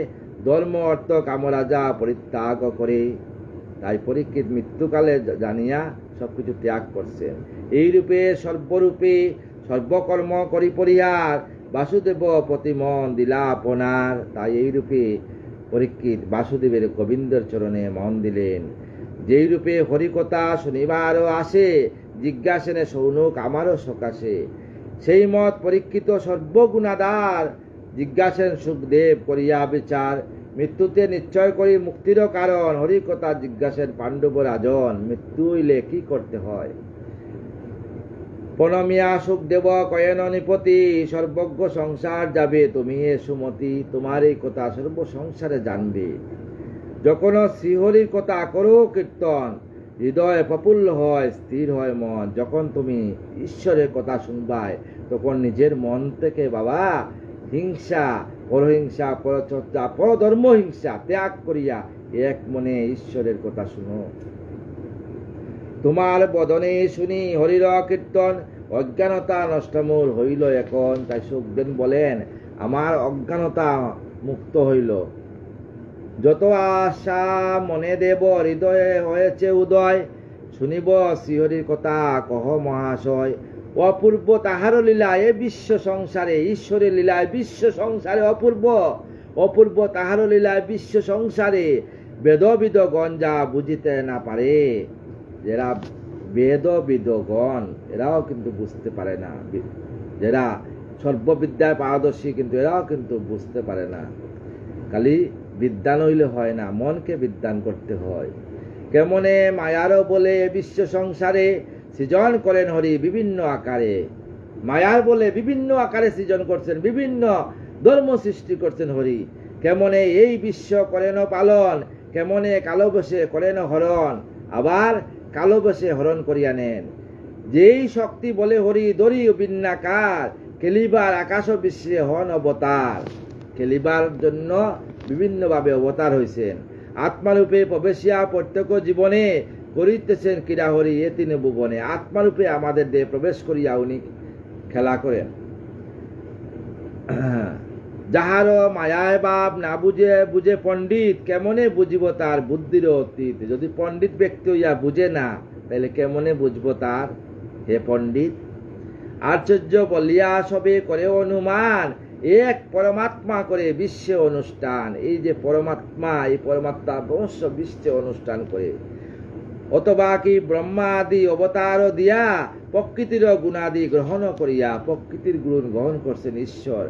ধর্ম অর্থ কাম রাজা পরিত্যাগ করে। তাই পরীক্ষিত মৃত্যুকালে জানিয়া সবকিছু ত্যাগ করছেন। এই রূপে সর্বরূপে সর্বকর্ম করি পরিহার, বাসুদেব প্রতিমন দিলা আপনার। তাই এই রূপে পরীক্ষিত বাসুদেবের গোবিন্দের চরণে মন দিলেন। যেই রূপে হরিকথা শনিবারও আসে, জিজ্ঞাসেনে সৌনক আমারও সকাশে। সেই মত পরীক্ষিত সর্বগুণাদার, জিজ্ঞাসেন সুখদেব করিয়া বিচার। মৃত্যুতে নিশ্চয় করি মুক্তির কারণ, হরিকথা জিজ্ঞাসেন পাণ্ডব রাজন। মৃত্যু হইলে কি করতে হয়, প্রণমিয়া সুখদেব কয়েন নিপতি। সর্বজ্ঞ সংসার যাবে তুমি হে সুমতি, তোমার এই কথা সর্ব সংসারে জানবে। যখন শ্রীহরির কথা করো কীর্তন, হৃদয় প্রফুল্ল হয় স্থির হয় মন। যখন তুমি ঈশ্বরের কথা শুনবাই, তখন নিজের মন থেকে বাবা হিংসা, পরহিংসা, পরচর্চা, পরধর্ম হিংসা ত্যাগ করিয়া এক মনে ঈশ্বরের কথা শুনো। তোমার বদনে শুনি হরির কীর্তন, অজ্ঞানতা নষ্টমূল হইল এখন। তাই সুখদেব বলেন, আমার অজ্ঞানতা মুক্ত হইল। যত আশা মনে দেব হৃদয়ে হয়েছে উদয়, শুনিব শ্রীহরির কথা কহ মহাশয়। অপূর্ব তাহার লীলা এ বিশ্ব সংসারে, ঈশ্বরের লীলায় বিশ্ব সংসারে অপূর্ব। অপূর্ব তাহার লীলায় বিশ্ব সংসারে, বেদবিদ গঞ্জা বুঝিতে না পারে। যারা বেদবিদগণ এরাও কিন্তু বুঝতে পারে না, যারা সর্ববিদ্যায় পারদর্শী কিন্তু এরাও কিন্তু বুঝতে পারে না। খালি বিদ্যান হইলে হয় না, মনকে বিদ্যান করতে হয়। কেমনে মায়ারও বলে বিশ্ব সংসারে সৃজন করেন হরি বিভিন্ন আকারে। মায়ার বলে বিভিন্ন আকারে সৃজন করছেন, বিভিন্ন ধর্ম সৃষ্টি করছেন হরি। কেমনে এই বিশ্ব করেন পালন, কেমনে কালো বসে করেন হরণ, আবার কালো বসে হরণ করিয়া নেন। যেই শক্তি বলে হরি দরি বিন্যাকার, খেলিবার আকাশ বিশ্বে হন অবতার। খেলিবার জন্য বিভিন্নভাবে অবতার হয়েছেন। আত্মারূপে প্রবেশিয়া প্রত্যেক জীবনে করিতেছেন ক্রীড়া হরি এ তিন ভুবনে। আত্মারূপে আমাদের দেহে প্রবেশ করিয়া উনি খেলা করেন। যাহার মায়ায় বাপ না বুঝে বুঝে পণ্ডিত, কেমনে বুঝিব তার বুদ্ধির অতীত। যদি পণ্ডিত ব্যক্তি হইয়া বুঝে না, তাহলে কেমনে বুঝব তার? হে পণ্ডিত, আশ্চর্য বলিয়া সবে করে অনুমান, এক পরমাত্মা করে বিশ্বে অনুষ্ঠান। এই যে পরমাত্মা, এই পরমাত্মা অবশ্য বিশ্বে অনুষ্ঠান করে। অথবা কি ব্রহ্মা আদি অবতার দিয়া প্রকৃতির গুণাদি গ্রহণ করিয়া, প্রকৃতির গুণ গ্রহণ করছেন ঈশ্বর।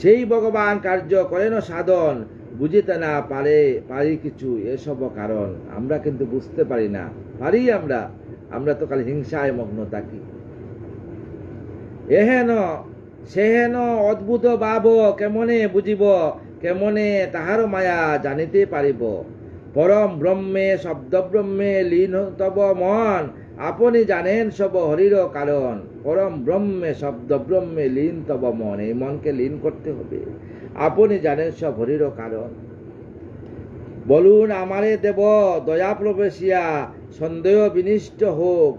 সেই ভগবান কার্য করেন সাধন, বুঝিতে না পারি কিছু এসব কারণ। আমরা কিন্তু বুঝতে পারি না, পারি আমরা তো খালি হিংসায় মগ্ন থাকি। এহেন সেহেন অদ্ভুত ভাব কেমনে বুঝিব, কেমনে তাহার মায়া জানিতে পারিব। পরম ব্রহ্মে শব্দ ব্রহ্মে লীন তব মন, আপনি জানেন সব হরির কারণ। পরম ব্রহ্মে শব্দ ব্রহ্মে লীন তব মন, এই মনকে লীন করতে হবে। আপনি জানেন সব হরির কারণ। বলুন আমারে দেব দয়া প্রবেশিয়া, সন্দেহ বিনিষ্ট হোক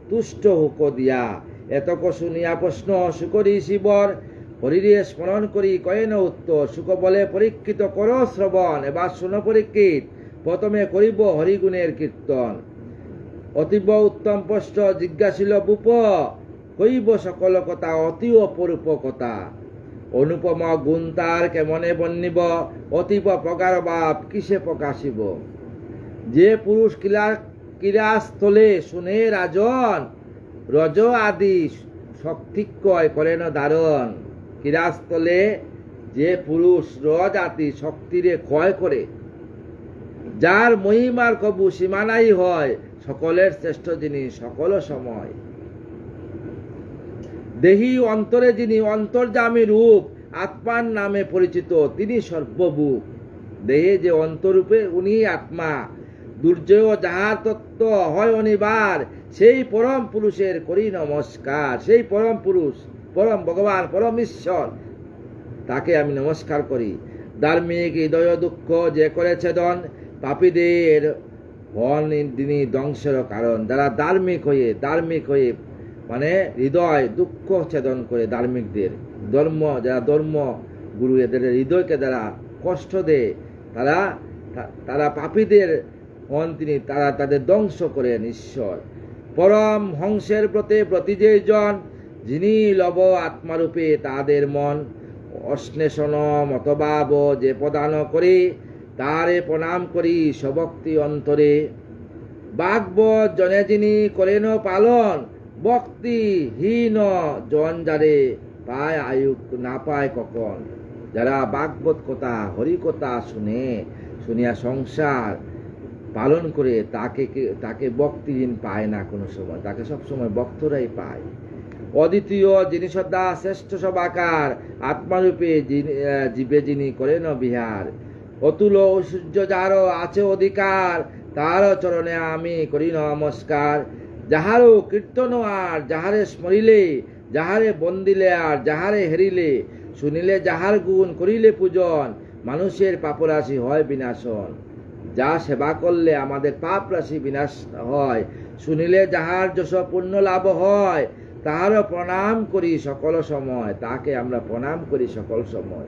তুষ্ট হোক দিয়া। এতক শুনিয়া প্রশ্ন সুকরি শিবর, হরিরে স্মরণ করি কয়েন উত্তর। সুখ বলে পরীক্ষিত কর শ্রবণ, এবার শুন পরীক্ষিত, প্রথমে করিব হরিগুণের কীর্তন। অতীব উত্তম প্রশ্ন জিজ্ঞাসিল ভূপ, কইব সকল কথা অতি অপরূপ কথা। অনুপম গুণ তার কেমনে বর্ণিব, অতীব প্রগাঢ় ভাব কিসে প্রকাশিব। যে পুরুষ ক্রীড়াস্থলে শুনে রাজন, রজ আদি শক্তিক্ষয় করেন দারণ। ক্রীড়াস্থলে যে পুরুষ রজ আদি শক্তিরে ক্ষয় করে, যার মহিমার কবু সীমানাই হয়, সকলের শ্রেষ্ঠ যিনি সকল সময়। দেহি অন্তরে যিনি অন্তর্যামী রূপ, আত্মার নামে পরিচিত তিনি সর্বভূপ। দেহে যে অন্তরূপে উনি আত্মা, দুর্জয় যাহার তত্ত্ব হয় অনিবার, সেই পরম পুরুষের করি নমস্কার। সেই পরম পুরুষ, পরম ভগবান, পরম ঈশ্বর, তাকে আমি নমস্কার করি। ধার্মিক হৃদয় দুঃখ যে করে ছেদন, পাপীদের হন তিনি ধ্বংসের কারণ। যারা ধার্মিক হয়ে মানে হৃদয় দুঃখ ছেদন করে, ধার্মিকদের যারা ধর্ম গুরু এদের হৃদয়কে যারা কষ্ট দেয়, তারা পাপীদের হন তিনি, তারা তাদের ধ্বংস করেন ঈশ্বর। পরম হংসের প্রতি যেজন, যিনি লব আত্মারূপে তাদের মন। অশ্লেষণ মতভাব যে প্রদান করি, তারে প্রণাম করি সভক্তি অন্তরে। বাগবত জনে যিনি করেন পালন, ভক্তিহীন জন যারে পায় আয়ু না পায় কখন। যারা বাগবত কথা হরি কথা শুনিয়া সংসার পালন করে, তাকে ভক্তিহীন পায় না কোনো সময়, তাকে সবসময় ভক্তরাই পায়। অদ্বিতীয় যিনি সদা শ্রেষ্ঠ সবাকার, আত্মারূপে জীবে যিনি করেন বিহার। অতুল ঐশ্বর্য যার আছে অধিকার, তার চরণে আমি করি নমস্কার। যাহারও কীর্তন আর যাহারে স্মরিলে, যাহারে বন্দিলে আর যাহারে হেরিলে, শুনিলে যাহার গুণ করিলে পূজন, মানুষের পাপরাশি হয় বিনাশন। যা সেবা করলে আমাদের পাপ রাশি বিনাশ হয়, শুনিলে যাহার যশ পুণ্য লাভ হয়, তাহারও প্রণাম করি সকল সময়। তাকে আমরা প্রণাম করি সকল সময়।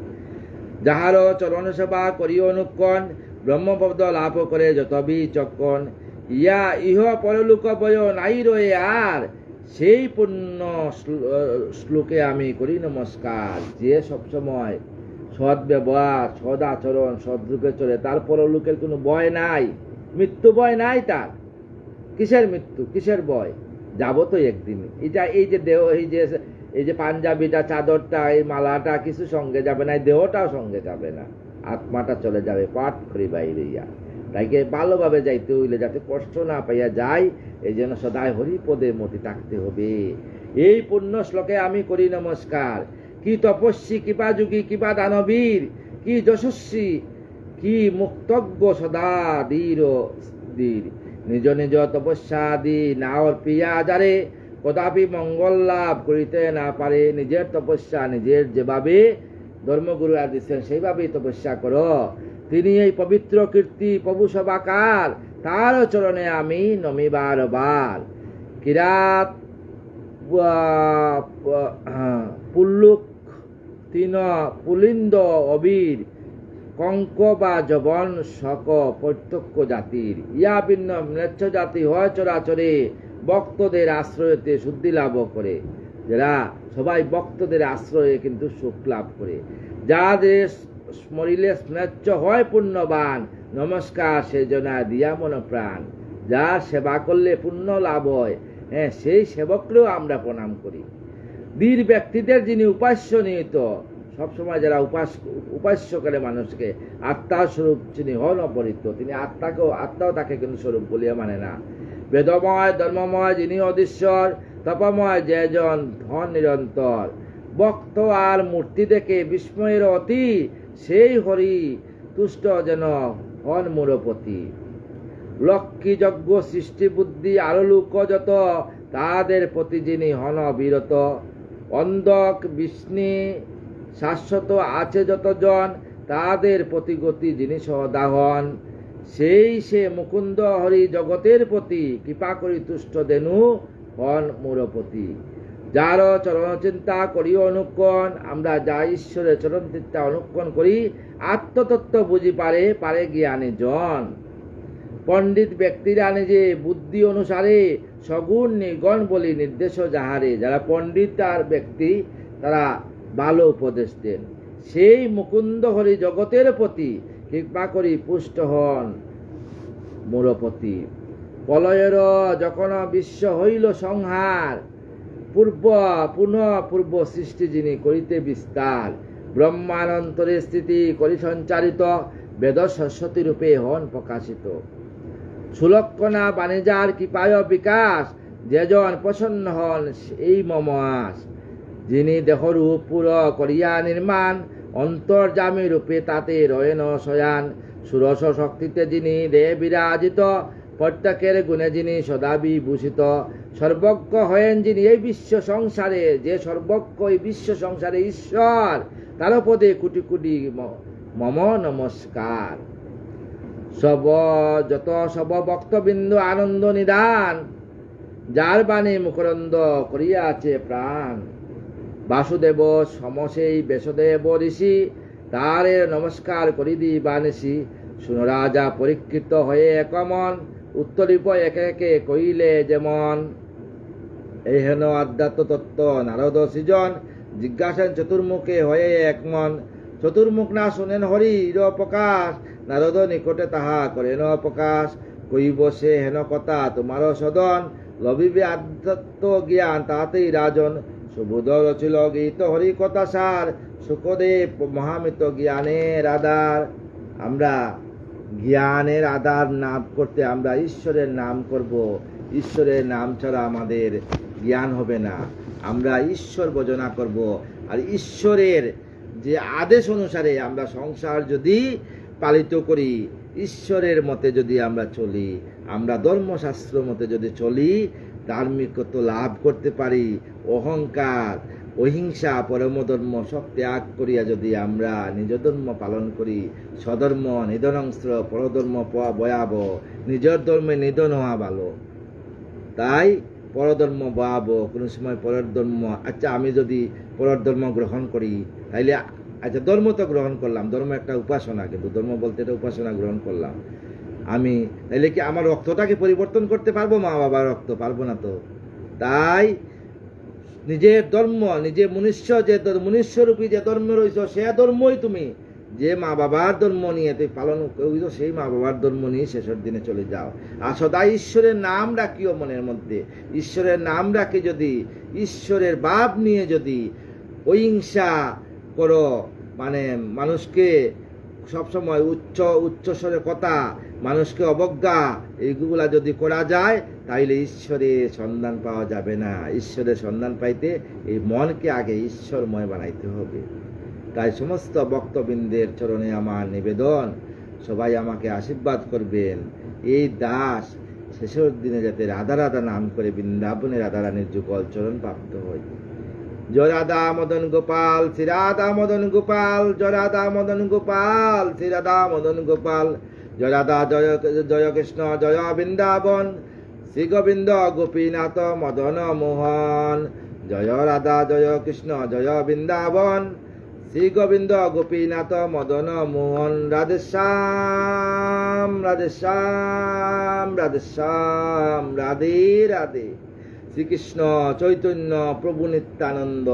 যাহারও চরণ সেবা করি অনুক্ষণ, ব্রহ্মপদ লাভ করে যত বিচক্ষণ। ইহ পরলোক বয় নাই রয়ে আর, সেই পুণ্য শ্লোকে আমি করি নমস্কার। যে সবসময় সৎ ব্যবহার, সদ আচরণ, সদ্রূপে চলে, তার পরলোকের কোনো ভয় নাই, মৃত্যু ভয় নাই তার। কিসের মৃত্যু, কিসের ভয়? যাব তো একদিন। এটা এই যে দেহ, এই যে পাঞ্জাবিটা, চাদরটা, এই মালাটা কিছু সঙ্গে যাবে না, এই দেহটাও সঙ্গে যাবে না, আত্মাটা চলে যাবে পাঠ করি বাইরিয়া। তাইকে ভালোভাবে যাইতে হইলে যাতে কষ্ট না পাইয়া যায়, এই জন্য সদায় হরিপদে মতি থাকতে হবে। এই পুণ্য শ্লোকে আমি করি নমস্কার। কি তপস্বী, কিবা যুগী, কিবা দানবীর, কি যশস্বী, কি মুক্তজ্ঞ সদা ধীর ধীর, নিজ নিজ তপস্যা দি না অর্পিয়া যারে, কদাপি মঙ্গল লাভ করিতে না পারে। নিজের তপস্যা নিজের যেভাবে ধর্মগুরু দিচ্ছেন সেইভাবেই তপস্যা করো। তিনি এই পবিত্র কীর্তি প্রভু সবাকার, তার চরণে আমি নমিবার বার। কিরাত পুল্লুক তিন পুলিন্দ অবীর, কঙ্ক বা জবন শক প্রত্যক্ষ জাতির, ইয়া ভিন্ন ম্লেচ্ছ জাতি হয় চরাচরে, ভক্তদের আশ্রয়তে শুদ্ধি লাভ করে। যারা সবাই ভক্তদের আশ্রয়ে কিন্তু সুখ লাভ করে। যাদের মরিলে স্মেচ্ছ হয় পুণ্যবান, নমস্কার সে জনা দিয়া মন প্রাণ। যার সেবা করলে পুণ্য লাভ হয়, সেই সেবককেও আমরা প্রণাম করি। বীর ব্যক্তিদের যিনি উপাস্য নিহিত, সবসময় যারা উপাস্য করে মানুষকে, আত্মার স্বরূপ যিনি হন অপরিত, তিনি আত্মাও তাকে কিন্তু স্বরূপ বলিয়া মানে না। বেদময় ধর্মময় যিনি অধীশ্বর, তপময় যেজন ধন নিরন্তর, ভক্ত আর মূর্তি দেখে বিস্ময়ের অতি, সেই হরি তুষ্ট যেন হন মূরপতি। লক্ষ্মী যজ্ঞ সৃষ্টি বুদ্ধি আরো লোক যত, তাদের প্রতি যিনি হন বিরত। অন্ধক বিষ্ণু শাশ্বত আছে যতজন, তাদের প্রতিগতি যিনি সদা হন। সেই সে মুকুন্দ হরি জগতের প্রতি, কৃপা করি তুষ্ট দেনু হন মূরপতি। যার চরণ চিন্তা করি অনুক্ষণ, আমরা যা ঈশ্বরের চরণ চিন্তা অনুক্ষণ করি, আত্মতত্ত্ব বুঝি পারে জ্ঞানী জন। পণ্ডিত ব্যক্তিরা নিজে বুদ্ধি অনুসারে, সগুণ নির্গণ বলি নির্দেশ যাহারে। যারা পণ্ডিত আর ব্যক্তি, তারা ভালো উপদেশ দেন। সেই মুকুন্দ হরি জগতের প্রতি, কৃপা করি পুষ্ট হন মূরপতি। প্রলয়ের যখন বিশ্ব হইল সংহার, পূর্ব সৃষ্টি যিনি করিতে বিস্তার। ব্রহ্মানন্তরে স্থিতি করি সঞ্চারিত, বেদ সরস্বতী রূপে হন প্রকাশিত। সুলক্ষণা বাণিজার কৃপায় বিকাশ, যেজন প্রসন্ন হন এই মম আস। যিনি দেহরূপ পুর করিয়া নির্মাণ, অন্তর্যামী রূপে তাতে রয়েন শয়ান। ষোড়শ শক্তিতে যিনি দেহ বিরাজিত, প্রত্যেকের গুণে যিনি সদা বিভূষিত। সর্বজ্ঞ হয়েন যিনি এই বিশ্ব সংসারে, যে সর্বজ্ঞ এই বিশ্ব সংসারে ঈশ্বর, তার পদে কোটি কোটি মম নমস্কার। যত সব ভক্তবৃন্দ আনন্দ নিদান, যার বাণী মুখরন্দ করিয়া আছে প্রাণ। বাসুদেব সমসেই বেশদেব ঋষি, তারে নমস্কার করি দি বানিসি। শুনো রাজা পরীক্ষিত হয়ে একমন, উত্তরীপ একে একে কইলে যেমন। এই হেন আধ্যাত্ম তত্ত্ব নারদ সৃজন, জিজ্ঞাসেন চতুর্মুখে হয়ে একমন। চতুর্মুখ না শুনেন হরির প্রকাশ, নারদ নিকটে তাহা করেন প্রকাশ। কইব সে হেন কথা তোমার সদন, লবিবে আধ্যাত্ম জ্ঞান তাতেই রাজন। সুবোধ রচিল গীত হরি কথা সার, সুখদেব মহামিত জ্ঞানের আধার। আমরা জ্ঞানের আধার নাম করতে আমরা ঈশ্বরের নাম করব। ঈশ্বরের নাম ছাড়া আমাদের জ্ঞান হবে না। আমরা ঈশ্বর ভজনা করব, আর ঈশ্বরের যে আদেশ অনুসারে আমরা সংসার যদি পালিত করি, ঈশ্বরের মতে যদি আমরা চলি, আমরা ধর্মশাস্ত্র মতে যদি চলি, ধার্মিকত্ব লাভ করতে পারি। অহংকার, অহিংসা, পরমধর্ম সব ত্যাগ করিয়া যদি আমরা নিজ ধর্ম পালন করি, স্বধর্ম নিধনংস্ত্র, পরধর্ম ভয়াবহ। নিজের ধর্মে নিধন হওয়া ভালো, তাই পরধর্ম ভয়াবহ। কোনো সময় পরের ধর্ম, আচ্ছা আমি যদি পরের ধর্ম গ্রহণ করি, তাইলে আচ্ছা ধর্ম তো গ্রহণ করলাম, ধর্ম একটা উপাসনা, কিন্তু ধর্ম বলতে এটা উপাসনা গ্রহণ করলাম আমি, তাইলে কি আমার রক্তটাকে পরিবর্তন করতে পারবো? মা বাবার রক্ত পারবো না তো। তাই নিজের ধর্ম, নিজে মনুষ্যরূপী যে ধর্ম রয়েছে, সে ধর্মই তুমি যে মা বাবার ধর্ম নিয়ে তুই পালন করিস, সেই মা বাবার ধর্ম নিয়ে শেষের দিনে চলে যাও। আর সদা ঈশ্বরের নাম রাখিও মনের মধ্যে। ঈশ্বরের নাম রাখে যদি, ঈশ্বরের ভাব নিয়ে যদি অহিংসা করো, মানে মানুষকে সবসময় উচ্চস্বরে কথা, মানুষকে অবজ্ঞা, এইগুলা যদি করা যায়, তাইলে ঈশ্বরের সন্ধান পাওয়া যাবে না। ঈশ্বরের সন্ধান পাইতে এই মনকে আগে ঈশ্বরময় বানাইতে হবে। তাই সমস্ত ভক্তবৃন্দের চরণে আমার নিবেদন, সবাই আমাকে আশীর্বাদ করবেন। এই দাস শেষের দিনে যাতে রাধা রাধা নাম করে বৃন্দাবনে রাধা রানীর যুগল চরণ প্রাপ্ত হয়। জয় রাধা মদন গোপাল, শ্রী রাধা মদন গোপাল, জয় রাধা মদন গোপাল, শ্রী রাধা মদন গোপাল, জয় রাধা জয় জয় কৃষ্ণ জয় বৃন্দাবন, শ্রী গোবিন্দ গোপীনাথ মদন মোহন। জয় রাধা জয় কৃষ্ণ জয় বৃন্দাবন, শ্রী গোবিন্দ গোপীনাথ মদন মোহন। রাধে শ্যাম রাধে শ্যাম রাধে শ্যাম, রাধে রাধে। শ্রীকৃষ্ণ চৈতন্য প্রভু নিত্যানন্দ,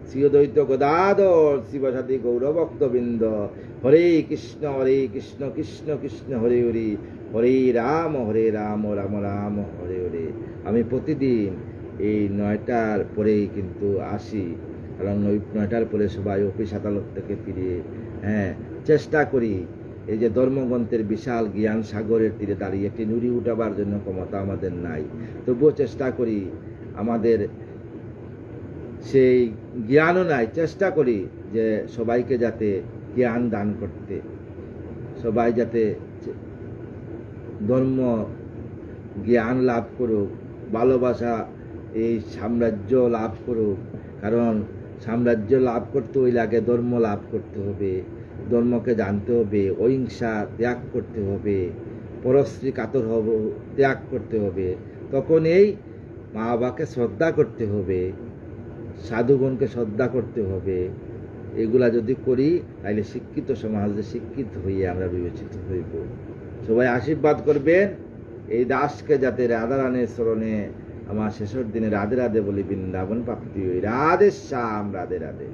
শ্রী অদ্বৈত গদাধর শিবসাথী গৌরভক্তবৃন্দ। হরে কৃষ্ণ কৃষ্ণ কৃষ্ণ হরে হরে, হরে রাম রাম রাম হরে হরে। আমি প্রতিদিন এই 9টার পরেই কিন্তু আসি, কারণ 9টার পরে সবাই অফিস আদালত থেকে ফিরে চেষ্টা করি। এই যে ধর্মগ্রন্থের বিশাল জ্ঞান সাগরের তীরে দাঁড়িয়ে একটি নুড়ি উঠাবার জন্য ক্ষমতা আমাদের নাই, তবুও চেষ্টা করি। আমাদের সেই জ্ঞানও নাই, চেষ্টা করি যে সবাইকে যাতে জ্ঞান দান করতে, সবাই যাতে ধর্ম জ্ঞান লাভ করুক, ভালোবাসা এই সাম্রাজ্য লাভ করুক। কারণ সাম্রাজ্য লাভ করতে হইলে আগে ধর্ম লাভ করতে হবে, ধর্মকে জানতে হবে, অহিংসা ত্যাগ করতে হবে, পরশ্রী কাতর ত্যাগ করতে হবে। তখন এই মা বাবাকে শ্রদ্ধা করতে হবে, সাধুগণকে শ্রদ্ধা করতে হবে। এগুলা যদি করি তাহলে শিক্ষিত সমাজে শিক্ষিত হইয়া আমরা বিবেচিত হইব। সবাই আশীর্বাদ করবেন এই দাসকে যাতে রাধা রানীর চরণে আমার শেষের দিনে রাধে রাধে বলি বৃন্দাবন প্রাপ্তি হই। রাধে শ্যাম রাধে রাধে।